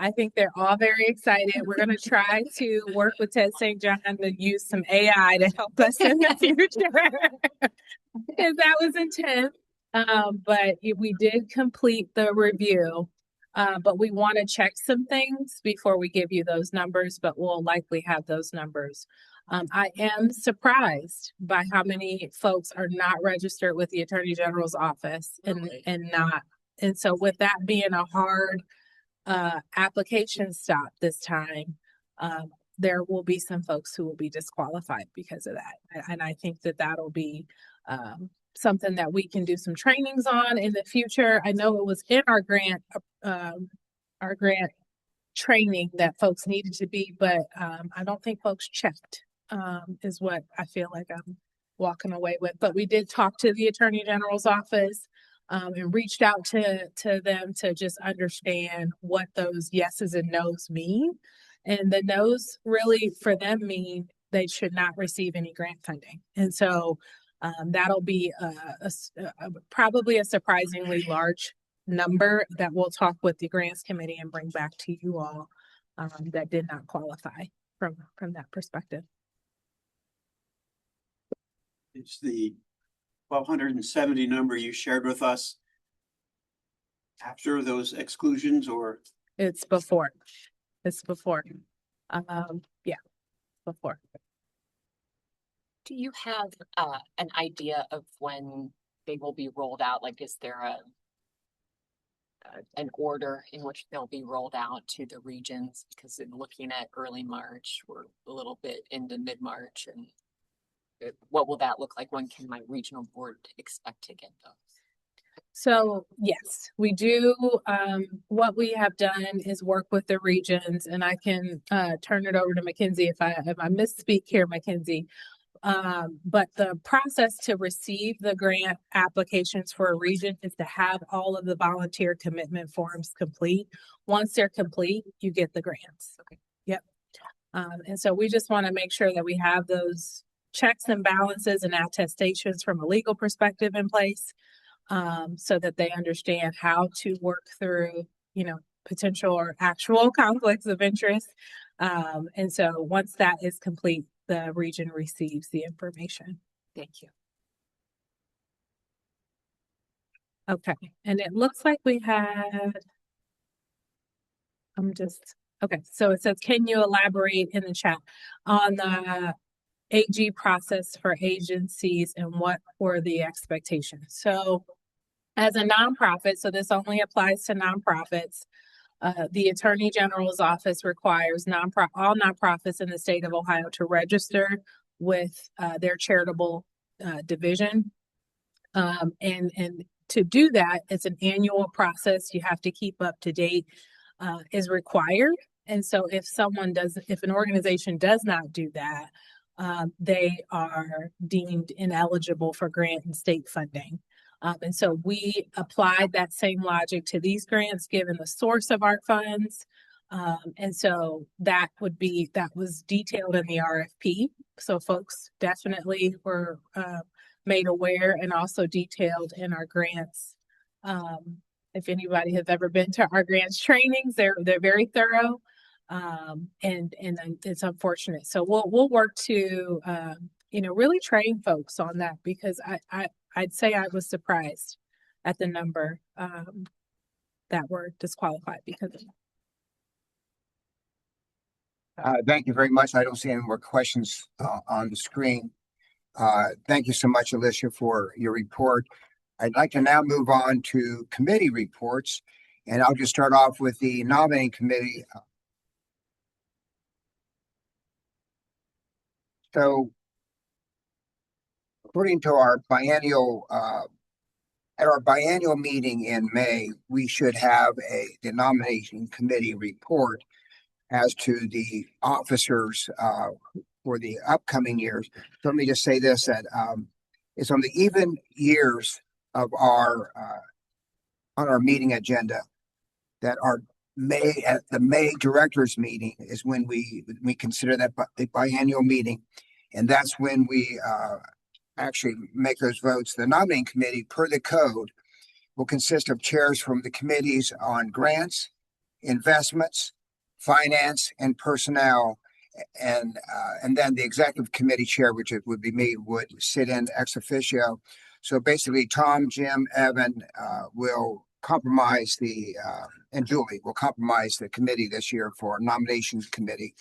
I think they're all very excited. We're going to try to work with Ted St. John to use some AI to help us in the future. Because that was intense. But we did complete the review. But we want to check some things before we give you those numbers, but we'll likely have those numbers. I am surprised by how many folks are not registered with the Attorney General's office and so with that being a hard application stop this time, there will be some folks who will be disqualified because of that. And I think that that'll be something that we can do some trainings on in the future. I know it was in our grant training that folks needed to be, but I don't think folks checked, is what I feel like I'm walking away with. But we did talk to the Attorney General's office and reached out to them to just understand what those yeses and nos mean. And the nos really for them mean they should not receive any grant funding. And so that'll be probably a surprisingly large number that we'll talk with the grants committee and bring back to you all that did not qualify from that perspective. It's the 1,270 number you shared with us after those exclusions, or? It's before. It's before. Yeah, before. Do you have an idea of when they will be rolled out? Like, is there an order in which they'll be rolled out to the regions? Because in looking at early March, we're a little bit into mid-March, and what will that look like? When can my regional board expect to get those? So yes, we do. What we have done is work with the regions, and I can turn it over to Mackenzie if I misspeak here, Mackenzie. But the process to receive the grant applications for a region is to have all of the volunteer commitment forms complete. Once they're complete, you get the grants. Okay. Yep. And so we just want to make sure that we have those checks and balances and attestations from a legal perspective in place, so that they understand how to work through, potential or actual conflicts of interest. And so once that is complete, the region receives the information. Thank you. Okay, and it looks like we had, okay, so it says, can you elaborate in the chat on the AG process for agencies and what were the expectations? So as a nonprofit, so this only applies to nonprofits, the Attorney General's office requires all nonprofits in the state of Ohio to register with their charitable division. And to do that, it's an annual process. You have to keep up to date, is required. And so if an organization does not do that, they are deemed ineligible for grant and state funding. And so we applied that same logic to these grants, given the source of our funds. And so that was detailed in the RFP. So folks definitely were made aware, and also detailed in our grants. If anybody has ever been to our grants trainings, they're very thorough. And it's unfortunate. So we'll work to, really train folks on that, because I'd say I was surprised at the number that were disqualified because of that. Thank you very much. I don't see any more questions on the screen. Thank you so much, Alicia, for your report. I'd like to now move on to committee reports, and I'll just start off with the nominating committee. So according to our biennial, at our biennial meeting in May, we should have the nomination committee report as to the officers for the upcoming years. So let me just say this, that it's on the even years of our on our meeting agenda that at the May directors meeting is when we consider that the biennial meeting, and that's when we actually make those votes. The nominating committee, per the code, will consist of chairs from the committees on grants, investments, finance, and personnel. And then the executive committee chair, which would be me, would sit in ex officio. So basically, Tom, Jim, Evan will compromise and Julie will compromise the committee this year for nominations committee.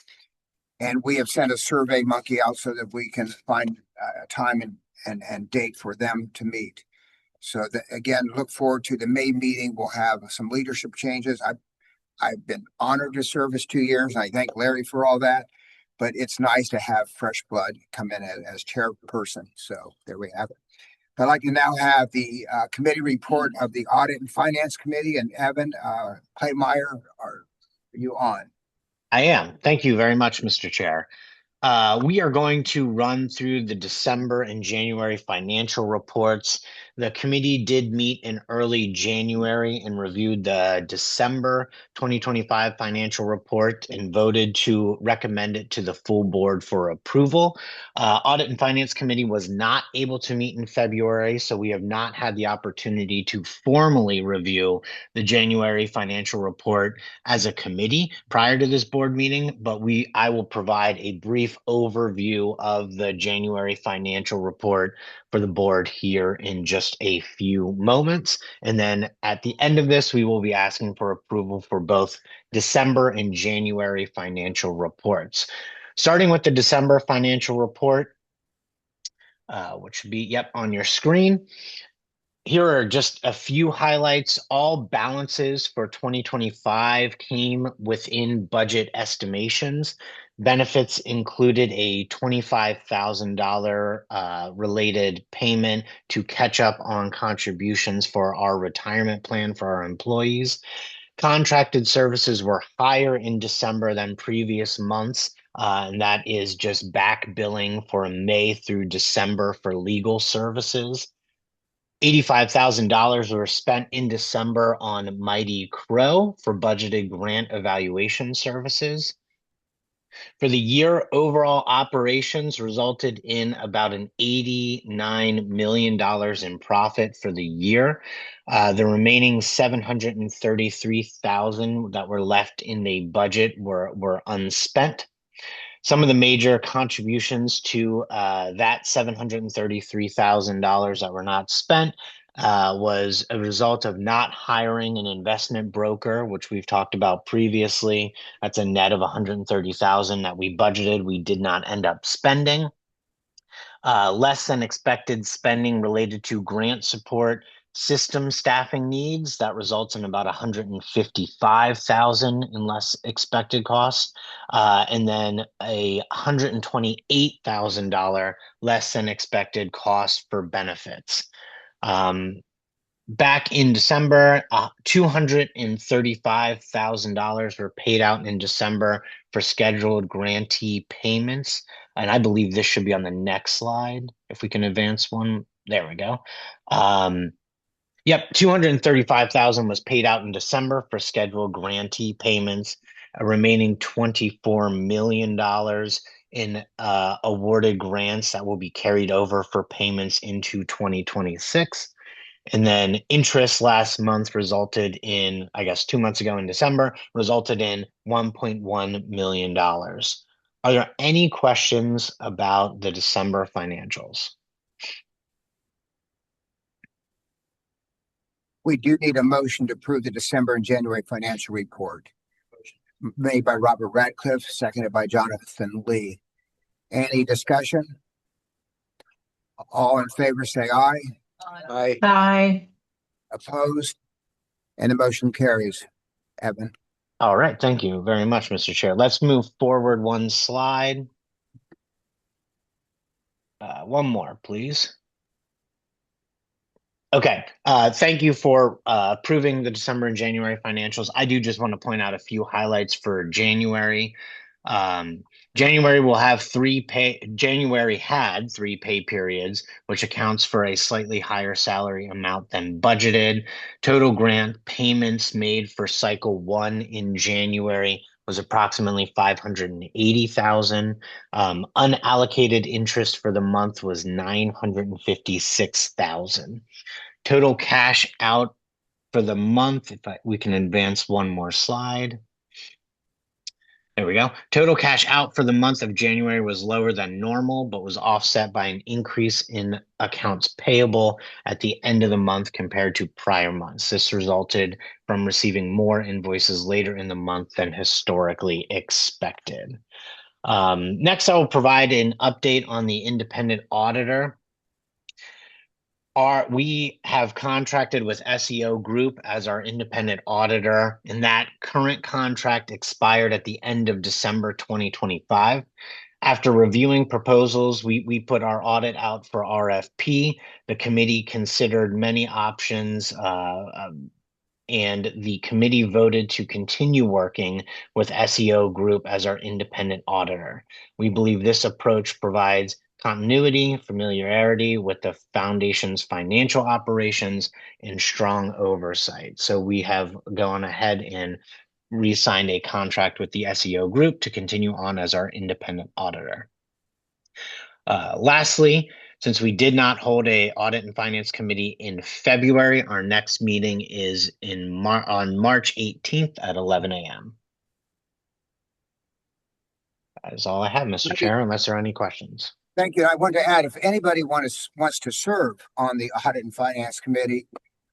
And we have sent a survey monkey out so that we can find a time and date for them to meet. So again, look forward to the May meeting. We'll have some leadership changes. I've been honored to serve as 2 years. And I thank Larry for all that. But it's nice to have fresh blood come in as chairperson. So there we have it. I'd like to now have the committee report of the Audit and Finance Committee. And Evan Claymeyer, are you on? I am. Thank you very much, Mr. Chair. We are going to run through the December and January financial reports. The committee did meet in early January and reviewed the December 2025 financial report and voted to recommend it to the full board for approval. Audit and Finance Committee was not able to meet in February, so we have not had the opportunity to formally review the January financial report as a committee prior to this board meeting, but I will provide a brief overview of the January financial report for the board here in just a few moments. And then at the end of this, we will be asking for approval for both December and January financial reports. Starting with the December financial report, which should be, on your screen. Here are just a few highlights. All balances for 2025 came within budget estimations. Benefits included a $25,000 related payment to catch up on contributions for our retirement plan for our employees. Contracted services were higher in December than previous months, and that is just back billing for May through December for legal services. $85,000 were spent in December on Mighty Crow for budgeted grant evaluation services. For the year, overall operations resulted in about an $89 million in profit for the year. The remaining $733,000 that were left in the budget were unspent. Some of the major contributions to that $733,000 that were not spent was a result of not hiring an investment broker, which we've talked about previously. That's a net of $130,000 that we budgeted. We did not end up spending. Less than expected spending related to grant support system staffing needs. That results in about $155,000 in less expected costs, and then a $128,000 less than expected cost for benefits. Back in December, $235,000 were paid out in December for scheduled grantee payments. And I believe this should be on the next slide. If we can advance one, there we go. $235,000 was paid out in December for scheduled grantee payments, a remaining $24 million in awarded grants that will be carried over for payments into 2026. And then interest last month resulted in, 2 months ago in December, resulted in $1.1 million. Are there any questions about the December financials? We do need a motion to approve the December and January financial report. Made by Robert Ratcliffe, seconded by Jonathan Lee. Any discussion? All in favor say aye. Aye. Aye. Opposed? And the motion carries. Evan. All right. Thank you very much, Mr. Chair. Let's move forward one slide. One more, please. Okay. Thank you for approving the December and January financials. I do just want to point out a few highlights for January. January had 3 pay periods, which accounts for a slightly higher salary amount than budgeted. Total grant payments made for cycle 1 in January was approximately $580,000. Unallocated interest for the month was $956,000. Total cash out for the month, we can advance one more slide. There we go. Total cash out for the month of January was lower than normal, but was offset by an increase in accounts payable at the end of the month compared to prior months. This resulted from receiving more invoices later in the month than historically expected. Next, I will provide an update on the independent auditor. We have contracted with SEO Group as our independent auditor, and that current contract expired at the end of December 2025. After reviewing proposals, we put our audit out for RFP. The committee considered many options, and the committee voted to continue working with SEO Group as our independent auditor. We believe this approach provides continuity, familiarity with the foundation's financial operations, and strong oversight. So we have gone ahead and re-signed a contract with the SEO Group to continue on as our independent auditor. Lastly, since we did not hold a audit and finance committee in February, our next meeting is on March 18th at 11 a.m. That is all I have, Mr. Chair, unless there are any questions. Thank you. I want to add, if anybody wants to serve on the Audit and Finance Committee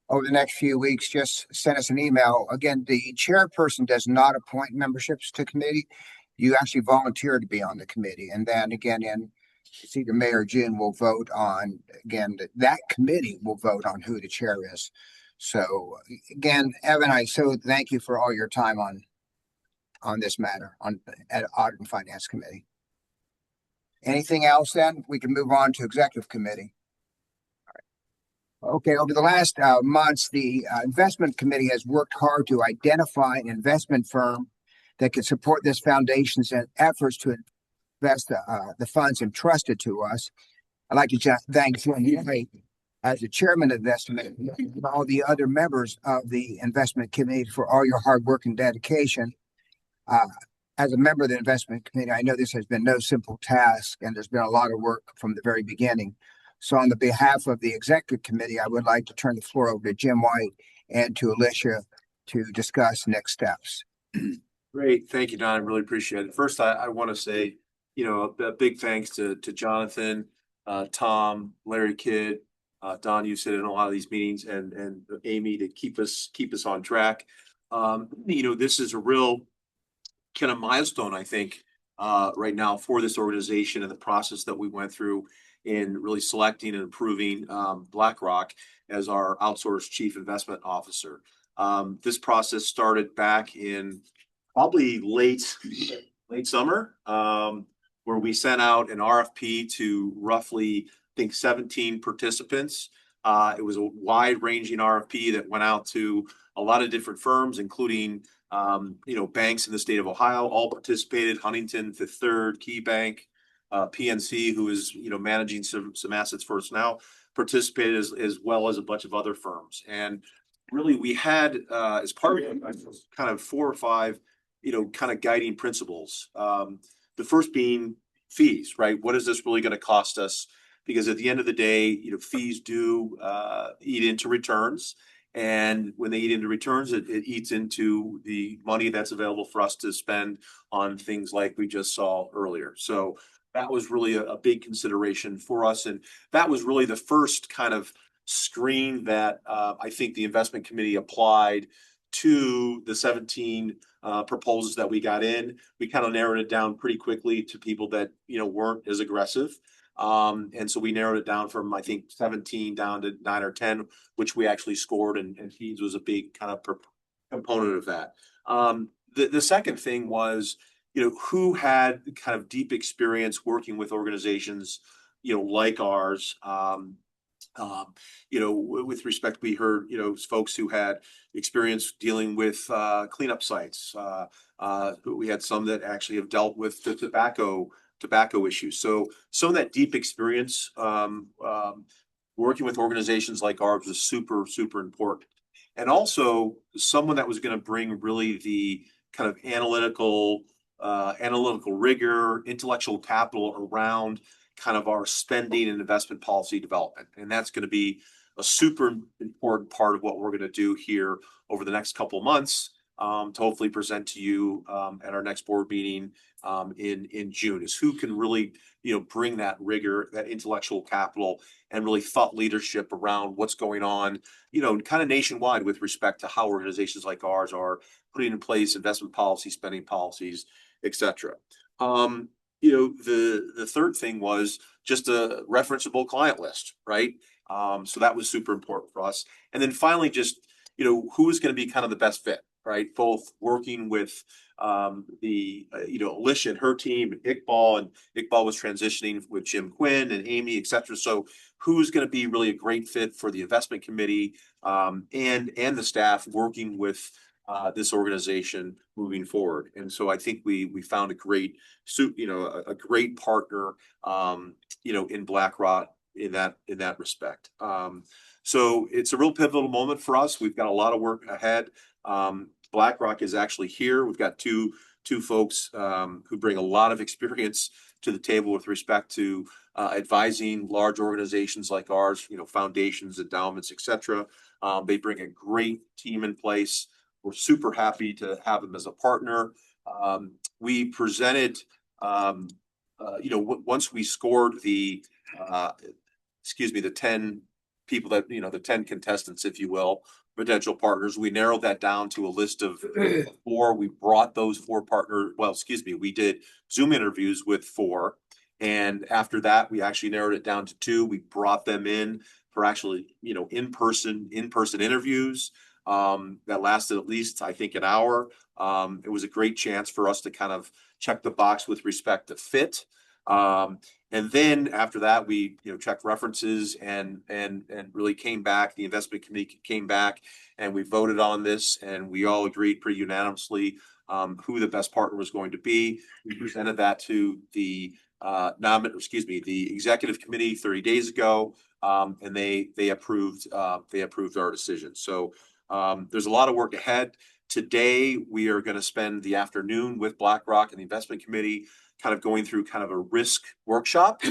over the next few weeks, just send us an email. Again, the chairperson does not appoint memberships to committee. You actually volunteer to be on the committee. And then again, it's either May or June will vote on, again, that committee will vote on who the chair is. So again, Evan, I so thank you for all your time on this matter at Audit and Finance Committee. Anything else then? We can move on to Executive Committee. All right. Okay, over the last months, the Investment Committee has worked hard to identify an investment firm that can support this foundation's efforts to invest the funds entrusted to us. I'd like to thank you as the chairman of the investment and all the other members of the Investment Committee for all your hard work and dedication. As a member of the Investment Committee, I know this has been no simple task, and there's been a lot of work from the very beginning. So on the behalf of the Executive Committee, I would like to turn the floor over to Jim White and to Alicia to discuss next steps. Great. Thank you, Don. I really appreciate it. First, I want to say, a big thanks to Jonathan, Tom, Larry Kidd, Don, you sit in a lot of these meetings, and Amy to keep us on track. This is a real kind of milestone, I think, right now for this organization and the process that we went through in really selecting and approving BlackRock as our outsourced chief investment officer. This process started back in probably late summer, where we sent out an RFP to roughly, I think, 17 participants. It was a wide-ranging RFP that went out to a lot of different firms, including banks in the state of Ohio. All participated: Huntington, Fifth Third, KeyBank, PNC, who is managing some assets for us now, participated as well as a bunch of other firms. And really, we had as part of kind of 4 or 5 kind of guiding principles. The first being fees, right? What is this really going to cost us? Because at the end of the day, fees do eat into returns. And when they eat into returns, it eats into the money that's available for us to spend on things like we just saw earlier. So that was really a big consideration for us. And that was really the first kind of screen that I think the investment committee applied to the 17 proposals that we got in. We kind of narrowed it down pretty quickly to people that, weren't as aggressive. And so we narrowed it down from, I think, 17 down to 9 or 10, which we actually scored, and fees was a big kind of component of that. The second thing was, who had kind of deep experience working with organizations, like ours. With respect, we heard, folks who had experience dealing with cleanup sites. We had some that actually have dealt with the tobacco issues. So some of that deep experience working with organizations like ours was super, super important. And also someone that was going to bring really the kind of analytical rigor, intellectual capital around kind of our spending and investment policy development. And that's going to be a super important part of what we're going to do here over the next couple of months, to hopefully present to you at our next board meeting in June, is who can really, bring that rigor, that intellectual capital, and really thought leadership around what's going on, kind of nationwide with respect to how organizations like ours are putting in place investment policies, spending policies, etc. The third thing was just a referenceable client list, right? So that was super important for us. And then finally, just, who's going to be kind of the best fit, right? Both working with Alicia and her team, and Iqbal was transitioning with Jim Quinn and Amy, etc. So who's going to be really a great fit for the investment committee and the staff working with this organization moving forward. And so I think we found a great partner, in BlackRock in that respect. So it's a real pivotal moment for us. We've got a lot of work ahead. BlackRock is actually here. We've got two folks who bring a lot of experience to the table with respect to advising large organizations like ours, foundations, endowments, etc. They bring a great team in place. We're super happy to have them as a partner. We presented, once we scored the 10 people that, the 10 contestants, if you will, potential partners, we narrowed that down to a list of 4. We brought those 4 partners. We did Zoom interviews with 4. And after that, we actually narrowed it down to 2. We brought them in for actually, in-person interviews. That lasted at least, I think, an hour. It was a great chance for us to kind of check the box with respect to fit. And then after that, we, checked references and really came back. The investment committee came back and we voted on this, and we all agreed pretty unanimously who the best partner was going to be. We presented that to the the executive committee 30 days ago, and they approved our decision. So there's a lot of work ahead. Today, we are going to spend the afternoon with BlackRock and the investment committee kind of going through kind of a risk workshop,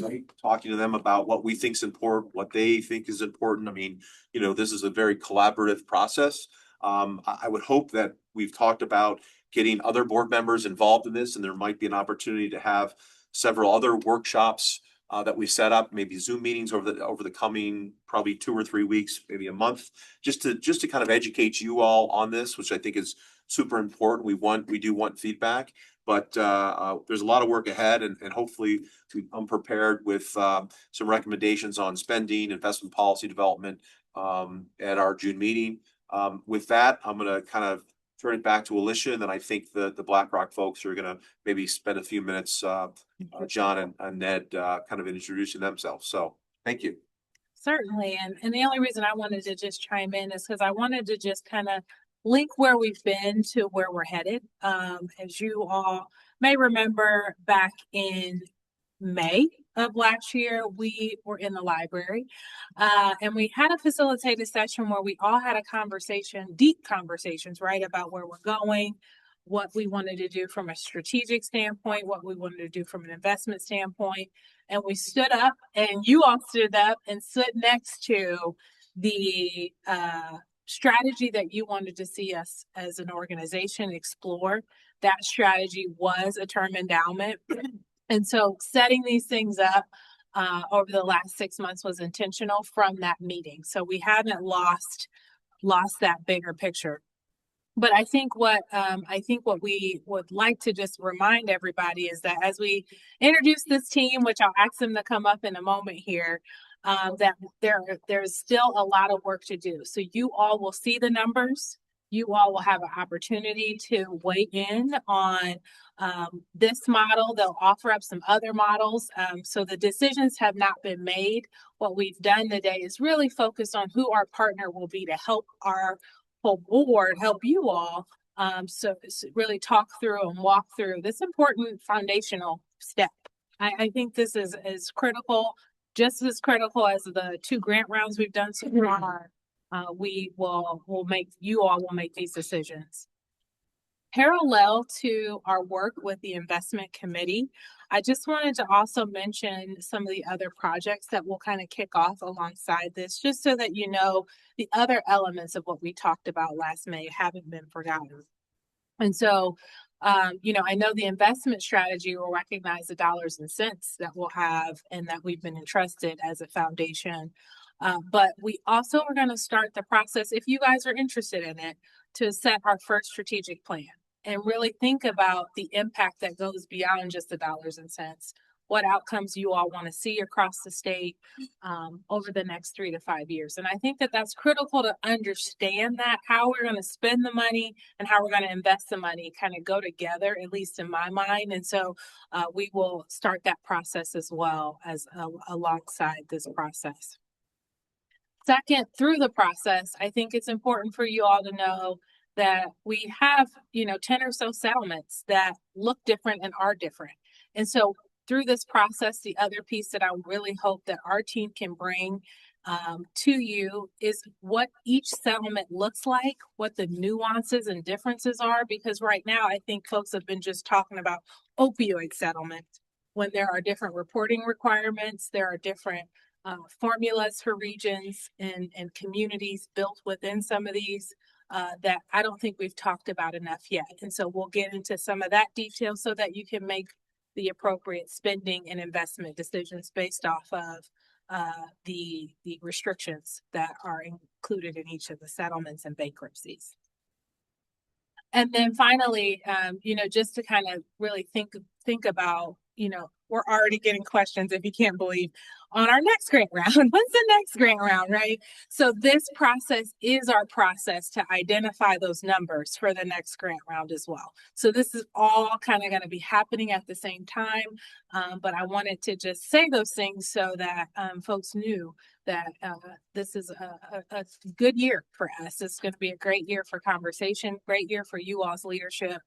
right? Talking to them about what we think is important, what they think is important. I mean, this is a very collaborative process. I would hope that we've talked about getting other board members involved in this, and there might be an opportunity to have several other workshops that we set up, maybe Zoom meetings over the coming probably 2 or 3 weeks, maybe a month, just to kind of educate you all on this, which I think is super important. We do want feedback, but there's a lot of work ahead, and hopefully I'm prepared with some recommendations on spending, investment policy development at our June meeting. With that, I'm going to kind of turn it back to Alicia, and then I think the BlackRock folks are going to maybe spend a few minutes, John and Ned, kind of introducing themselves. So thank you. Certainly. And the only reason I wanted to just chime in is because I wanted to just kind of link where we've been to where we're headed. As you all may remember, back in May of last year, we were in the library and we had a facilitated session where we all had a conversation, deep conversations, right, about where we're going, what we wanted to do from a strategic standpoint, what we wanted to do from an investment standpoint. And we stood up, and you all stood up and stood next to the strategy that you wanted to see us as an organization explore. That strategy was a term endowment. And so setting these things up over the last 6 months was intentional from that meeting. So we haven't lost that bigger picture. But I think what we would like to just remind everybody is that as we introduce this team, which I'll ask them to come up in a moment here, that there's still a lot of work to do. So you all will see the numbers. You all will have an opportunity to weigh in on this model. They'll offer up some other models. So the decisions have not been made. What we've done today is really focus on who our partner will be to help our whole board, help you all. So really talk through and walk through this important foundational step. I think this is critical, just as critical as the 2 grant rounds we've done so far. You all will make these decisions. parallel to our work with the investment committee, I just wanted to also mention some of the other projects that will kind of kick off alongside this, just so that you know the other elements of what we talked about last May haven't been forgotten. And so, I know the investment strategy will recognize the dollars and cents that we'll have and that we've been entrusted as a foundation. But we also are going to start the process, if you guys are interested in it, to set our first strategic plan and really think about the impact that goes beyond just the dollars and cents, what outcomes you all want to see across the state over the next 3 to 5 years. And I think that that's critical to understand that how we're going to spend the money and how we're going to invest the money kind of go together, at least in my mind. And so we will start that process as well as alongside this process. Second, through the process, I think it's important for you all to know that we have, 10 or so settlements that look different and are different. And so through this process, the other piece that I really hope that our team can bring to you is what each settlement looks like, what the nuances and differences are, because right now I think folks have been just talking about opioid settlements when there are different reporting requirements, there are different formulas for regions and communities built within some of these that I don't think we've talked about enough yet. And so we'll get into some of that detail so that you can make the appropriate spending and investment decisions based off of the restrictions that are included in each of the settlements and bankruptcies. And then finally, just to kind of really think about, we're already getting questions, if you can't believe, on our next grant round. When's the next grant round, right? So this process is our process to identify those numbers for the next grant round as well. So this is all kind of going to be happening at the same time. But I wanted to just say those things so that folks knew that this is a good year for us. It's going to be a great year for conversation, great year for you all's leadership.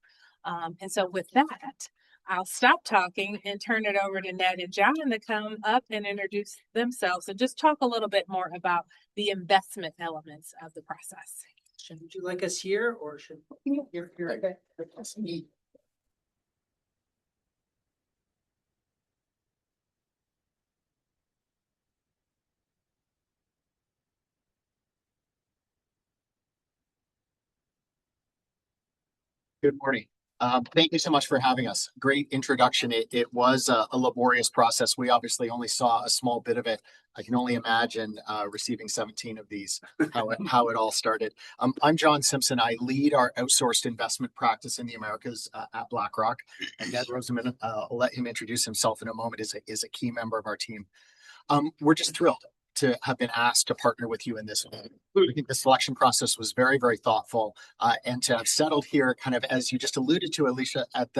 And so with that, I'll stop talking and turn it over to Ned and John to come up and introduce themselves and just talk a little bit more about the investment elements of the process. Would you like us here or should you're okay? Good morning. Thank you so much for having us. Great introduction. It was a laborious process. We obviously only saw a small bit of it. I can only imagine receiving 17 of these, how it all started. I'm John Simpson. I lead our outsourced investment practice in the Americas at BlackRock. And Ned Rosenman, I'll let him introduce himself in a moment, is a key member of our team. We're just thrilled to have been asked to partner with you in this. I think the selection process was very, very thoughtful, and to have settled here, kind of as you just alluded to, Alicia, at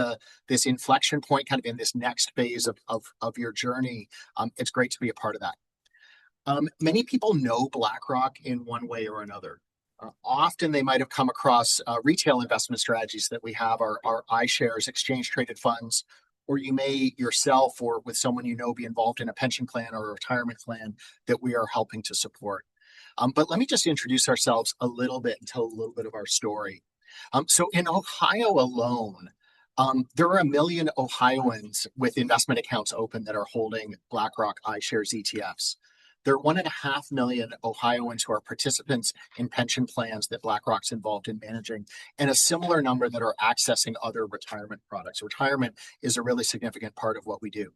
this inflection point, kind of in this next phase of your journey. It's great to be a part of that. Many people know BlackRock in one way or another. Often they might have come across retail investment strategies that we have, our iShares exchange traded funds, or you may yourself or with someone you know be involved in a pension plan or a retirement plan that we are helping to support. But let me just introduce ourselves a little bit and tell a little bit of our story. So in Ohio alone, there are 1 million Ohioans with investment accounts open that are holding BlackRock iShares ETFs. There are 1.5 million Ohioans who are participants in pension plans that BlackRock's involved in managing, and a similar number that are accessing other retirement products. Retirement is a really significant part of what we do.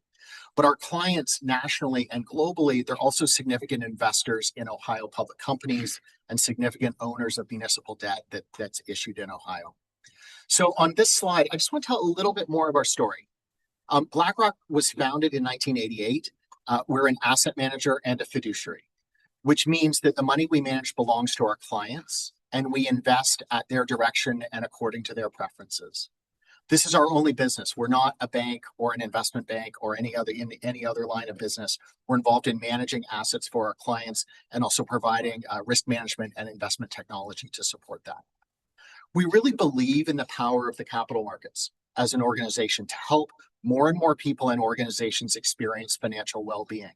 But our clients nationally and globally, they're also significant investors in Ohio public companies and significant owners of municipal debt that's issued in Ohio. So on this slide, I just want to tell a little bit more of our story. BlackRock was founded in 1988. We're an asset manager and a fiduciary, which means that the money we manage belongs to our clients and we invest at their direction and according to their preferences. This is our only business. We're not a bank or an investment bank or any other line of business. We're involved in managing assets for our clients and also providing risk management and investment technology to support that. We really believe in the power of the capital markets as an organization to help more and more people and organizations experience financial well-being.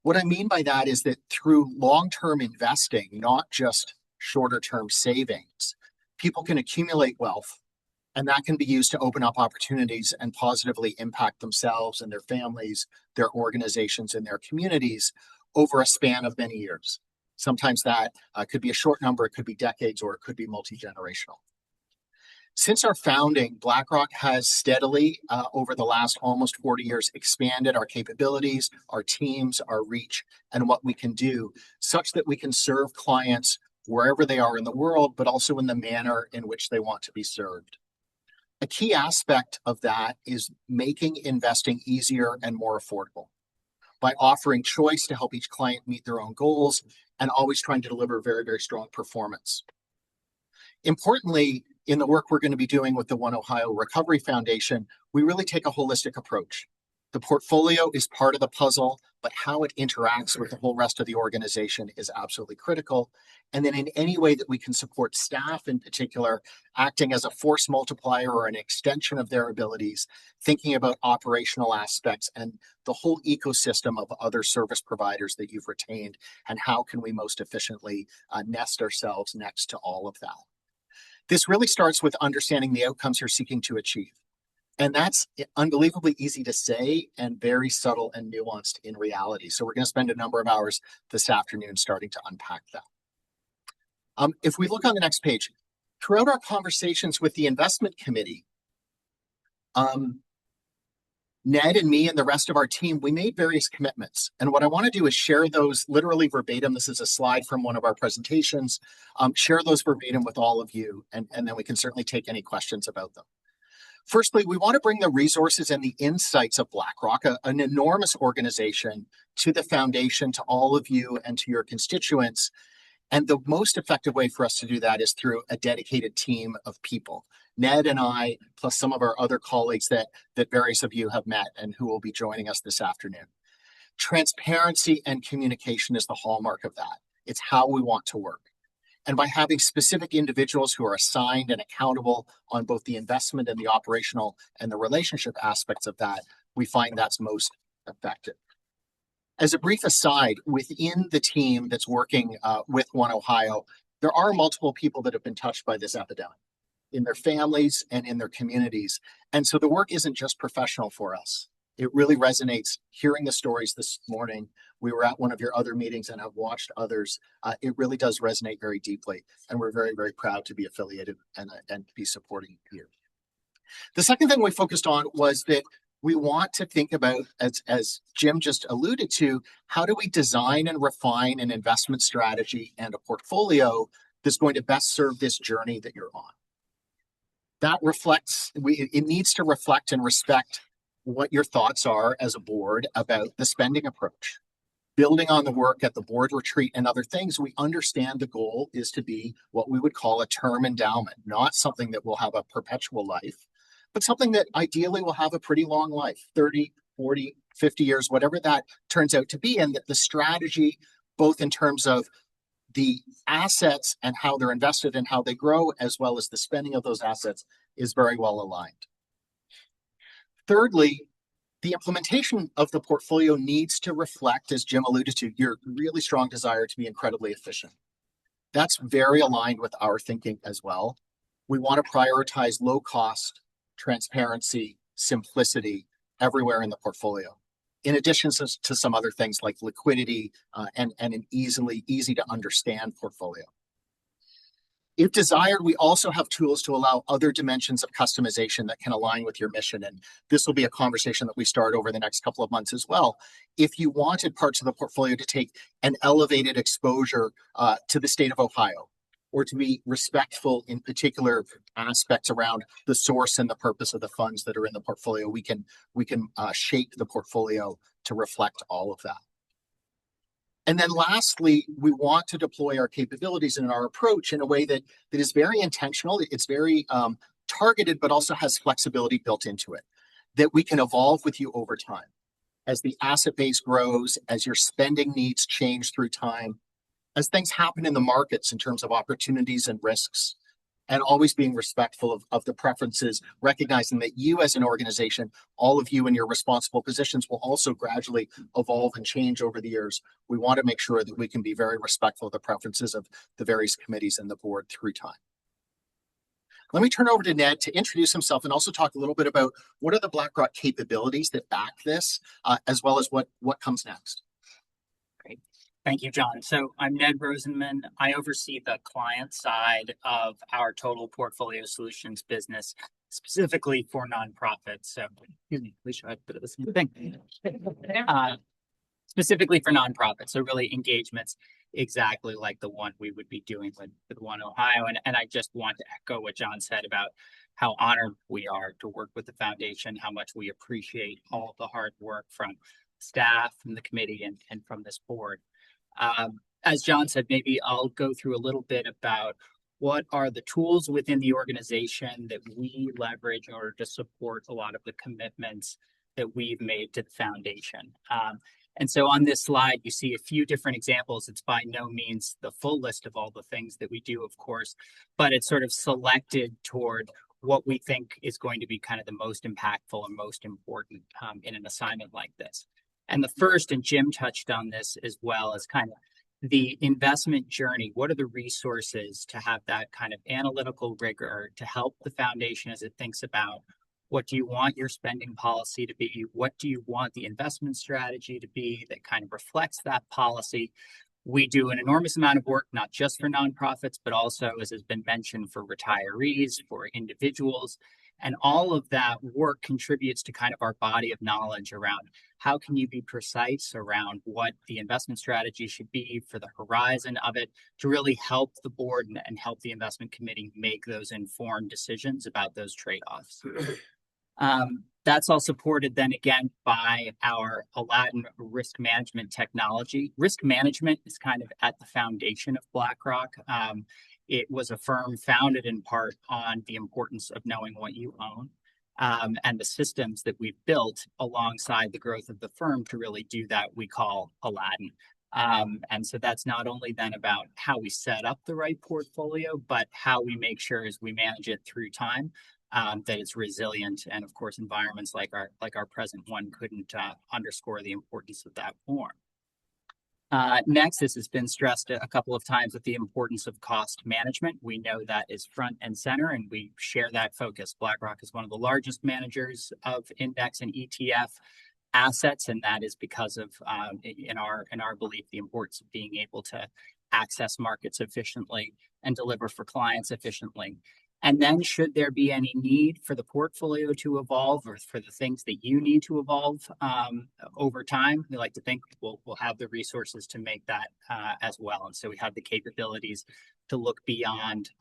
What I mean by that is that through long-term investing, not just shorter-term savings, people can accumulate wealth, And that can be used to open up opportunities and positively impact themselves and their families, their organizations, and their communities over a span of many years. Sometimes that could be a short number, it could be decades, or it could be multi-generational. Since our founding, BlackRock has steadily, over the last almost 40 years, expanded our capabilities, our teams, our reach, and what we can do, such that we can serve clients wherever they are in the world, but also in the manner in which they want to be served. A key aspect of that is making investing easier and more affordable by offering choice to help each client meet their own goals and always trying to deliver very, very strong performance. Importantly, in the work we're going to be doing with the One Ohio Recovery Foundation, we really take a holistic approach. The portfolio is part of the puzzle, but how it interacts with the whole rest of the organization is absolutely critical. And then in any way that we can support staff in particular, acting as a force multiplier or an extension of their abilities, thinking about operational aspects and the whole ecosystem of other service providers that you've retained, and how can we most efficiently nest ourselves next to all of that. This really starts with understanding the outcomes you're seeking to achieve. And that's unbelievably easy to say and very subtle and nuanced in reality. So we're going to spend a number of hours this afternoon starting to unpack that. If we look on the next page, throughout our conversations with the investment committee, Ned and me and the rest of our team, we made various commitments. And what I want to do is share those literally verbatim. This is a slide from one of our presentations. Share those verbatim with all of you, and then we can certainly take any questions about them. Firstly, we want to bring the resources and the insights of BlackRock, an enormous organization, to the foundation, to all of you and to your constituents. And the most effective way for us to do that is through a dedicated team of people. Ned and I, plus some of our other colleagues that various of you have met and who will be joining us this afternoon. Transparency and communication is the hallmark of that. It's how we want to work. And by having specific individuals who are assigned and accountable on both the investment and the operational and the relationship aspects of that, we find that's most effective. As a brief aside, within the team that's working with One Ohio, there are multiple people that have been touched by this epidemic in their families and in their communities. And so the work isn't just professional for us. It really resonates. Hearing the stories this morning, we were at one of your other meetings and have watched others. It really does resonate very deeply. And we're very, very proud to be affiliated and be supporting you. The second thing we focused on was that we want to think about, as Jim just alluded to, how do we design and refine an investment strategy and a portfolio that's going to best serve this journey that you're on. That reflects, it needs to reflect and respect what your thoughts are as a board about the spending approach. Building on the work at the board retreat and other things, we understand the goal is to be what we would call a term endowment, not something that will have a perpetual life, but something that ideally will have a pretty long life, 30, 40, 50 years, whatever that turns out to be. And that the strategy, both in terms of the assets and how they're invested and how they grow, as well as the spending of those assets, is very well aligned. Thirdly, the implementation of the portfolio needs to reflect, as Jim alluded to, your really strong desire to be incredibly efficient. That's very aligned with our thinking as well. We want to prioritize low cost, transparency, simplicity everywhere in the portfolio, in addition to some other things like liquidity and an easy to understand portfolio. If desired, we also have tools to allow other dimensions of customization that can align with your mission. And this will be a conversation that we start over the next couple of months as well. If you wanted parts of the portfolio to take an elevated exposure to the state of Ohio, or to be respectful in particular aspects around the source and the purpose of the funds that are in the portfolio, we can shape the portfolio to reflect all of that. And then lastly, we want to deploy our capabilities and our approach in a way that is very intentional. It's very targeted, but also has flexibility built into it, that we can evolve with you over time. As the asset base grows, as your spending needs change through time, as things happen in the markets in terms of opportunities and risks, and always being respectful of the preferences, recognizing that you as an organization, all of you in your responsible positions, will also gradually evolve and change over the years. We want to make sure that we can be very respectful of the preferences of the various committees and the board through time. Let me turn over to Ned to introduce himself and also talk a little bit about what are the BlackRock capabilities that back this, as well as what comes next. Great. Thank you, John. So I'm Ned Rosenman. I oversee the client side of our total portfolio solutions business, specifically for nonprofits. So, excuse me, Alicia, I put it the same thing. Specifically for nonprofits. So really engagements exactly like the one we would be doing with One Ohio. And I just want to echo what John said about how honored we are to work with the foundation, how much we appreciate all the hard work from staff, from the committee, and from this board. As John said, maybe I'll go through a little bit about what are the tools within the organization that we leverage in order to support a lot of the commitments that we've made to the foundation. And so on this slide, you see a few different examples. It's by no means the full list of all the things that we do, of course, but it's sort of selected toward what we think is going to be kind of the most impactful and most important in an assignment like this. And the first, and Jim touched on this as well, is kind of the investment journey. What are the resources to have that kind of analytical rigor to help the foundation as it thinks about what do you want your spending policy to be? What do you want the investment strategy to be that kind of reflects that policy? We do an enormous amount of work, not just for nonprofits, but also, as has been mentioned, for retirees, for individuals. And all of that work contributes to kind of our body of knowledge around how can you be precise around what the investment strategy should be for the horizon of it to really help the board and help the investment committee make those informed decisions about those trade-offs. That's all supported then again by our Aladdin risk management technology. Risk management is kind of at the foundation of BlackRock. It was a firm founded in part on the importance of knowing what you own, and the systems that we've built alongside the growth of the firm to really do that we call Aladdin. And so that's not only then about how we set up the right portfolio, but how we make sure as we manage it through time, that it's resilient. And of course, environments like our present one couldn't underscore the importance of that more. Next, this has been stressed a couple of times with the importance of cost management. We know that is front and center, and we share that focus. BlackRock is one of the largest managers of index and ETF assets, and that is because of, in our belief, the importance of being able to access markets efficiently and deliver for clients efficiently. And then should there be any need for the portfolio to evolve or for the things that you need to evolve over time, we like to think we'll have the resources to make that as well. And so we have the capabilities to look beyond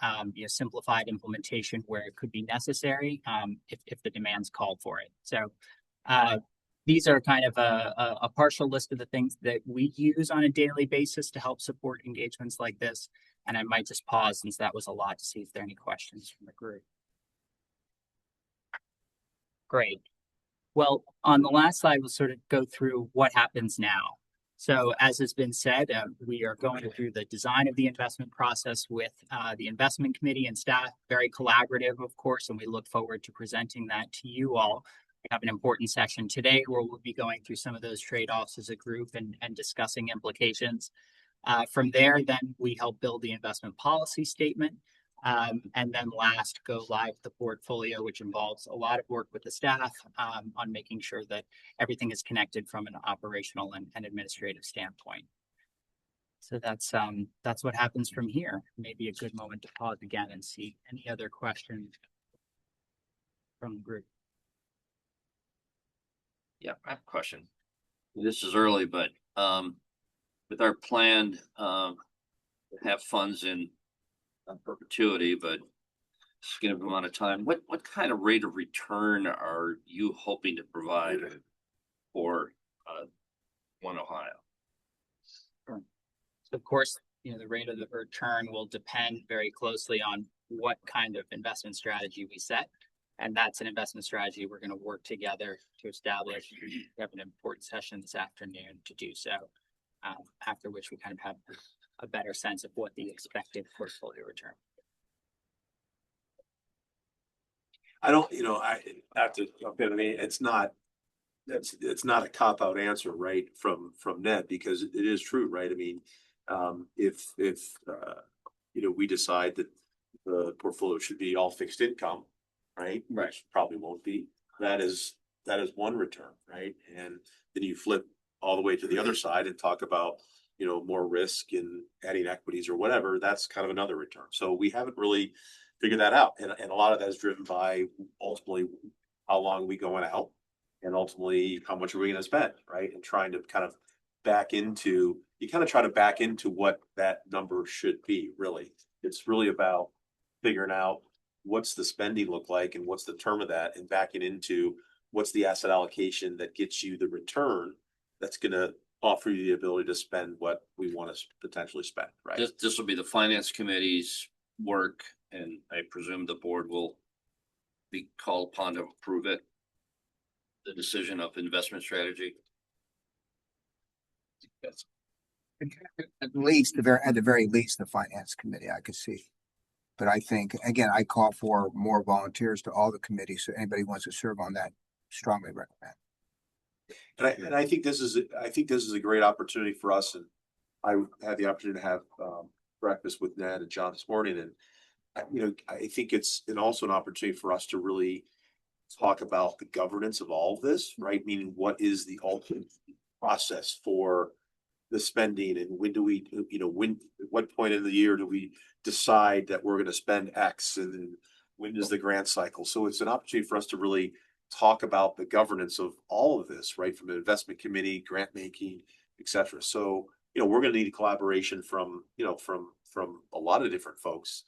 simplified implementation where it could be necessary if the demands call for it. So these are kind of a partial list of the things that we use on a daily basis to help support engagements like this. And I might just pause since that was a lot to see if there are any questions from the group. Great. Well, on the last slide, we'll sort of go through what happens now. So as has been said, we are going through the design of the investment process with the investment committee and staff, very collaborative, of course, and we look forward to presenting that to you all. We have an important session today where we'll be going through some of those trade-offs as a group and discussing implications. From there, then we help build the investment policy statement. And then last, go live the portfolio, which involves a lot of work with the staff on making sure that everything is connected from an operational and administrative standpoint. So that's what happens from here. Maybe a good moment to pause again and see any other questions from the group. Yeah, I have a question. This is early, but with our plan to have funds in perpetuity, but significant amount of time, what kind of rate of return are you hoping to provide for One Ohio? Sure. So of course, the rate of the return will depend very closely on what kind of investment strategy we set. And that's an investment strategy we're going to work together to establish. We have an important session this afternoon to do so, after which we kind of have a better sense of what the expected portfolio return. I have to jump in. I mean, it's not a cop-out answer, right, from Ned, because it is true, right? I mean, if we decide that the portfolio should be all fixed income, right? Right. Which probably won't be. That is one return, right? And then you flip all the way to the other side and talk about, you know, more risk in adding equities or whatever. That's kind of another return. So we haven't really figured that out. And a lot of that is driven by ultimately how long we going out and ultimately how much are we going to spend, right? And trying to kind of back into what that number should be, really. It's really about figuring out what's the spending look like and what's the term of that, and backing into what's the asset allocation that gets you the return that's going to offer you the ability to spend what we want to potentially spend, right? This will be the finance committee's work, and I presume the board will be called upon to approve it. The decision of investment strategy. That's At the very least, the finance committee, I could see. But I think, again, I call for more volunteers to all the committees. So anybody who wants to serve on that, strongly recommend. And I think this is a great opportunity for us. And I had the opportunity to have breakfast with Ned and John this morning. And I think it's also an opportunity for us to really talk about the governance of all of this, right? Meaning, what is the ultimate process for the spending, and when do we, at what point in the year do we decide that we're going to spend X, and then when is the grant cycle? So it's an opportunity for us to really talk about the governance of all of this, right? From an investment committee, grant making, et cetera. So, we're going to need collaboration from a lot of different folks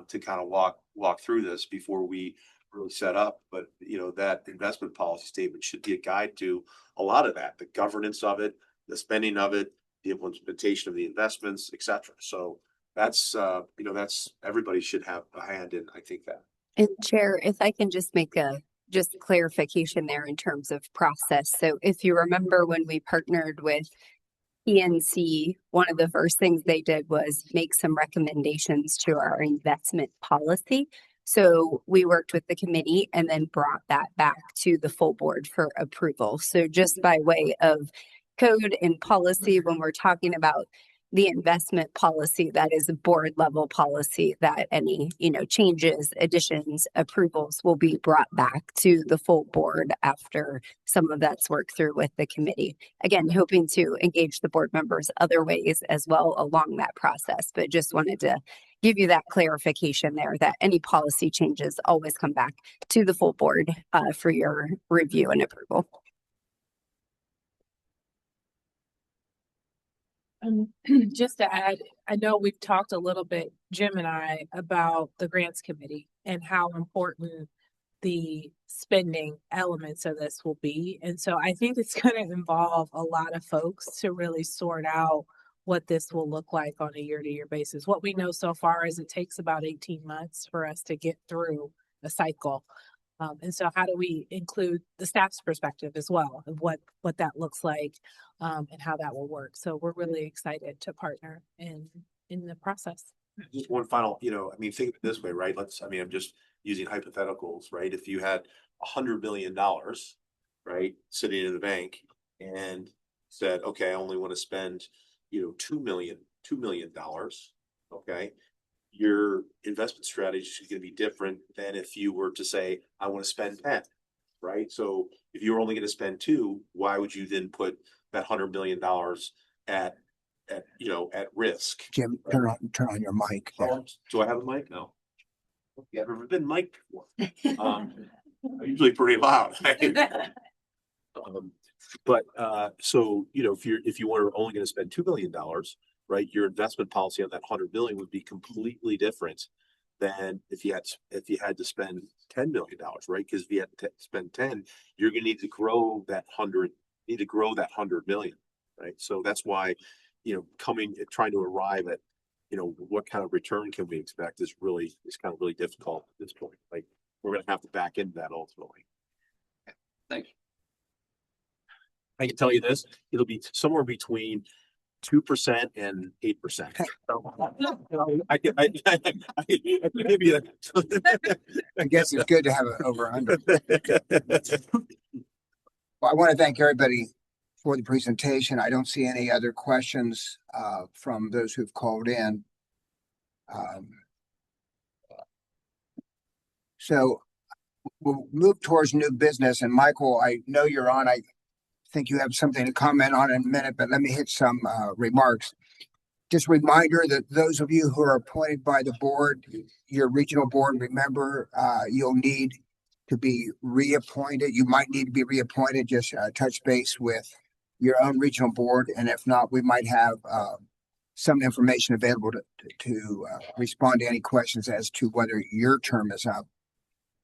to kind of walk through this before we really set up. But, that investment policy statement should be a guide to a lot of that, the governance of it, the spending of it, the implementation of the investments, et cetera. So that's everybody should have a hand in, I think that. And Chair, if I can just make just clarification there in terms of process. So if you remember when we partnered with PNC, one of the first things they did was make some recommendations to our investment policy. So we worked with the committee and then brought that back to the full board for approval. So just by way of code and policy, when we're talking about the investment policy, that is a board level policy that any, changes, additions, approvals will be brought back to the full board after some of that's worked through with the committee. Again, hoping to engage the board members other ways as well along that process, but just wanted to give you that clarification there that any policy changes always come back to the full board for your review and approval. Just to add, I know we've talked a little bit, Jim and I, about the grants committee and how important the spending elements of this will be. And so I think it's going to involve a lot of folks to really sort out what this will look like on a year-to-year basis. What we know so far is it takes about 18 months for us to get through a cycle. And so how do we include the staff's perspective as well of what that looks like and how that will work? So we're really excited to partner in the process. Just one final, think of it this way, right? I'm just using hypotheticals, right? If you had $100 million, right, sitting in the bank and said, okay, I only want to spend, $2 million, okay. Your investment strategy is going to be different than if you were to say, I want to spend 10, right? So if you're only going to spend 2, why would you then put that $100 million at risk? Jim, turn on your mic. Do I have a mic? No. Okay, I've never been mic'd before. I'm usually pretty loud. So if you were only going to spend $2 million, right, your investment policy on that $100 million would be completely different than if you had to spend $10 million, right? Because if you had to spend 10, you're going to need to grow that 100 million, right? So that's why, trying to arrive at, what kind of return can we expect is kind of really difficult at this point. Like, we're going to have to back into that ultimately. Thanks. I can tell you this, it'll be somewhere between 2% and 8%. I guess it's good to have an over under. Well, I want to thank everybody for the presentation. I don't see any other questions from those who've called in. So we'll move towards new business. And Michael, I know you're on. I think you have something to comment on in a minute, but let me hit some remarks. Just a reminder that those of you who are appointed by the board, your regional board, remember, you'll need to be reappointed. You might need to be reappointed. Just touch base with your own regional board. And if not, we might have some information available to respond to any questions as to whether your term is up.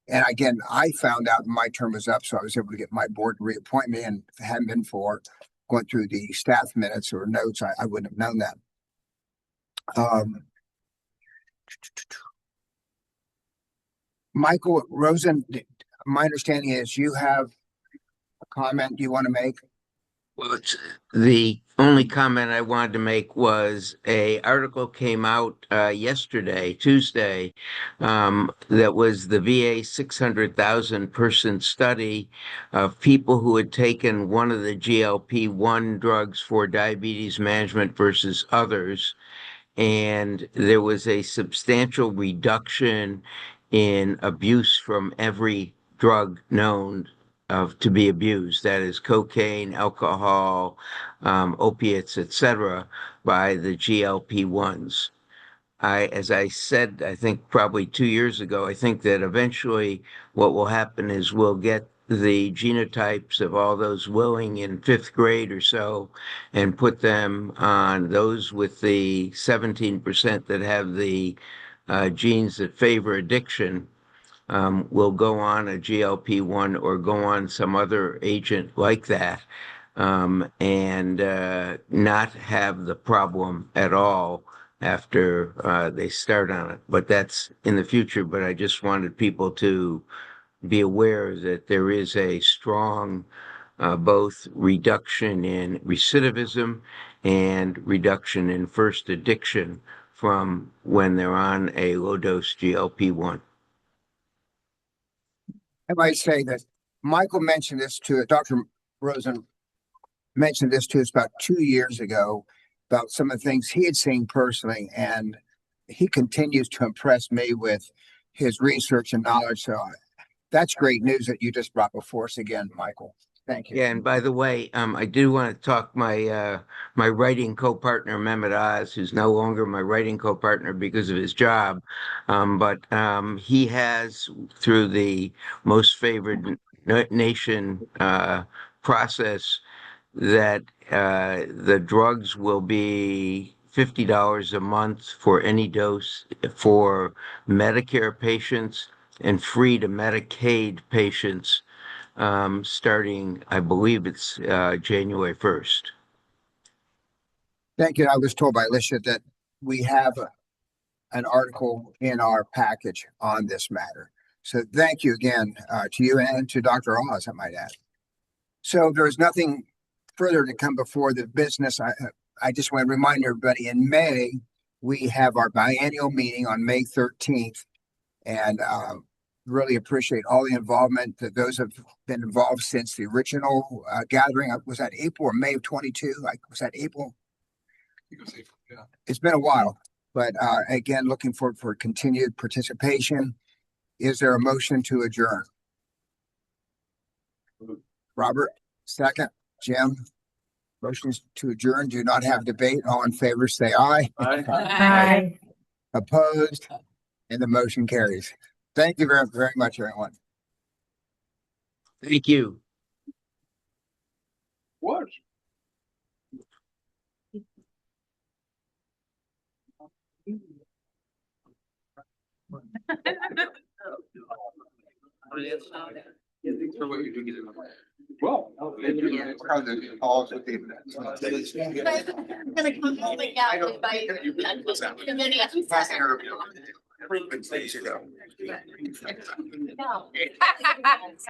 And again, I found out my term was up, so I was able to get my board to reappoint me, and if it hadn't been for going through the staff minutes or notes, I wouldn't have known that. Michael Rosen, my understanding is you have a comment you want to make? Well, the only comment I wanted to make was a article came out yesterday, Tuesday, that was the VA 600,000 person study of people who had taken one of the GLP-1 drugs for diabetes management versus others. And there was a substantial reduction in abuse from every drug known to be abused, that is cocaine, alcohol, opiates, etc., by the GLP-1s. As I said, I think probably 2 years ago, I think that eventually what will happen is we'll get the genotypes of all those willing in 5th grade or so and put them on those with the 17% that have the genes that favor addiction. Will go on a GLP-1 or go on some other agent like that, and not have the problem at all after they start on it. But that's in the future. But I just wanted people to be aware that there is a strong both reduction in recidivism and reduction in first addiction from when they're on a low-dose GLP-1. I might say that Michael mentioned this to Dr. Rosen mentioned this to us about 2 years ago about some of the things he had seen personally, and he continues to impress me with his research and knowledge. So that's great news that you just brought before us again, Michael. Thank you. Yeah, and by the way, I do want to talk my my writing co-partner Mehmet Oz, who's no longer my writing co-partner because of his job, but he has, through the most favored nation process, that the drugs will be $50 a month for any dose for Medicare patients and free to Medicaid patients. Starting, I believe it's January 1st. Thank you. I was told by Alicia that we have an article in our package on this matter. So thank you again to you and to Dr. Oz, I might add. So there's nothing further to come before the business. I just want to remind everybody, in May, we have our biennial meeting on May 13th. And really appreciate all the involvement that those have been involved since the original gathering. Was that April or May of 22? Was that April? Yeah. It's been a while, but again, looking forward for continued participation. Is there a motion to adjourn? Robert, second. Jim, motions to adjourn do not have debate. All in favor, say aye. Aye. Opposed? And the motion carries. Thank you very, very much, everyone. Thank you. What? Well,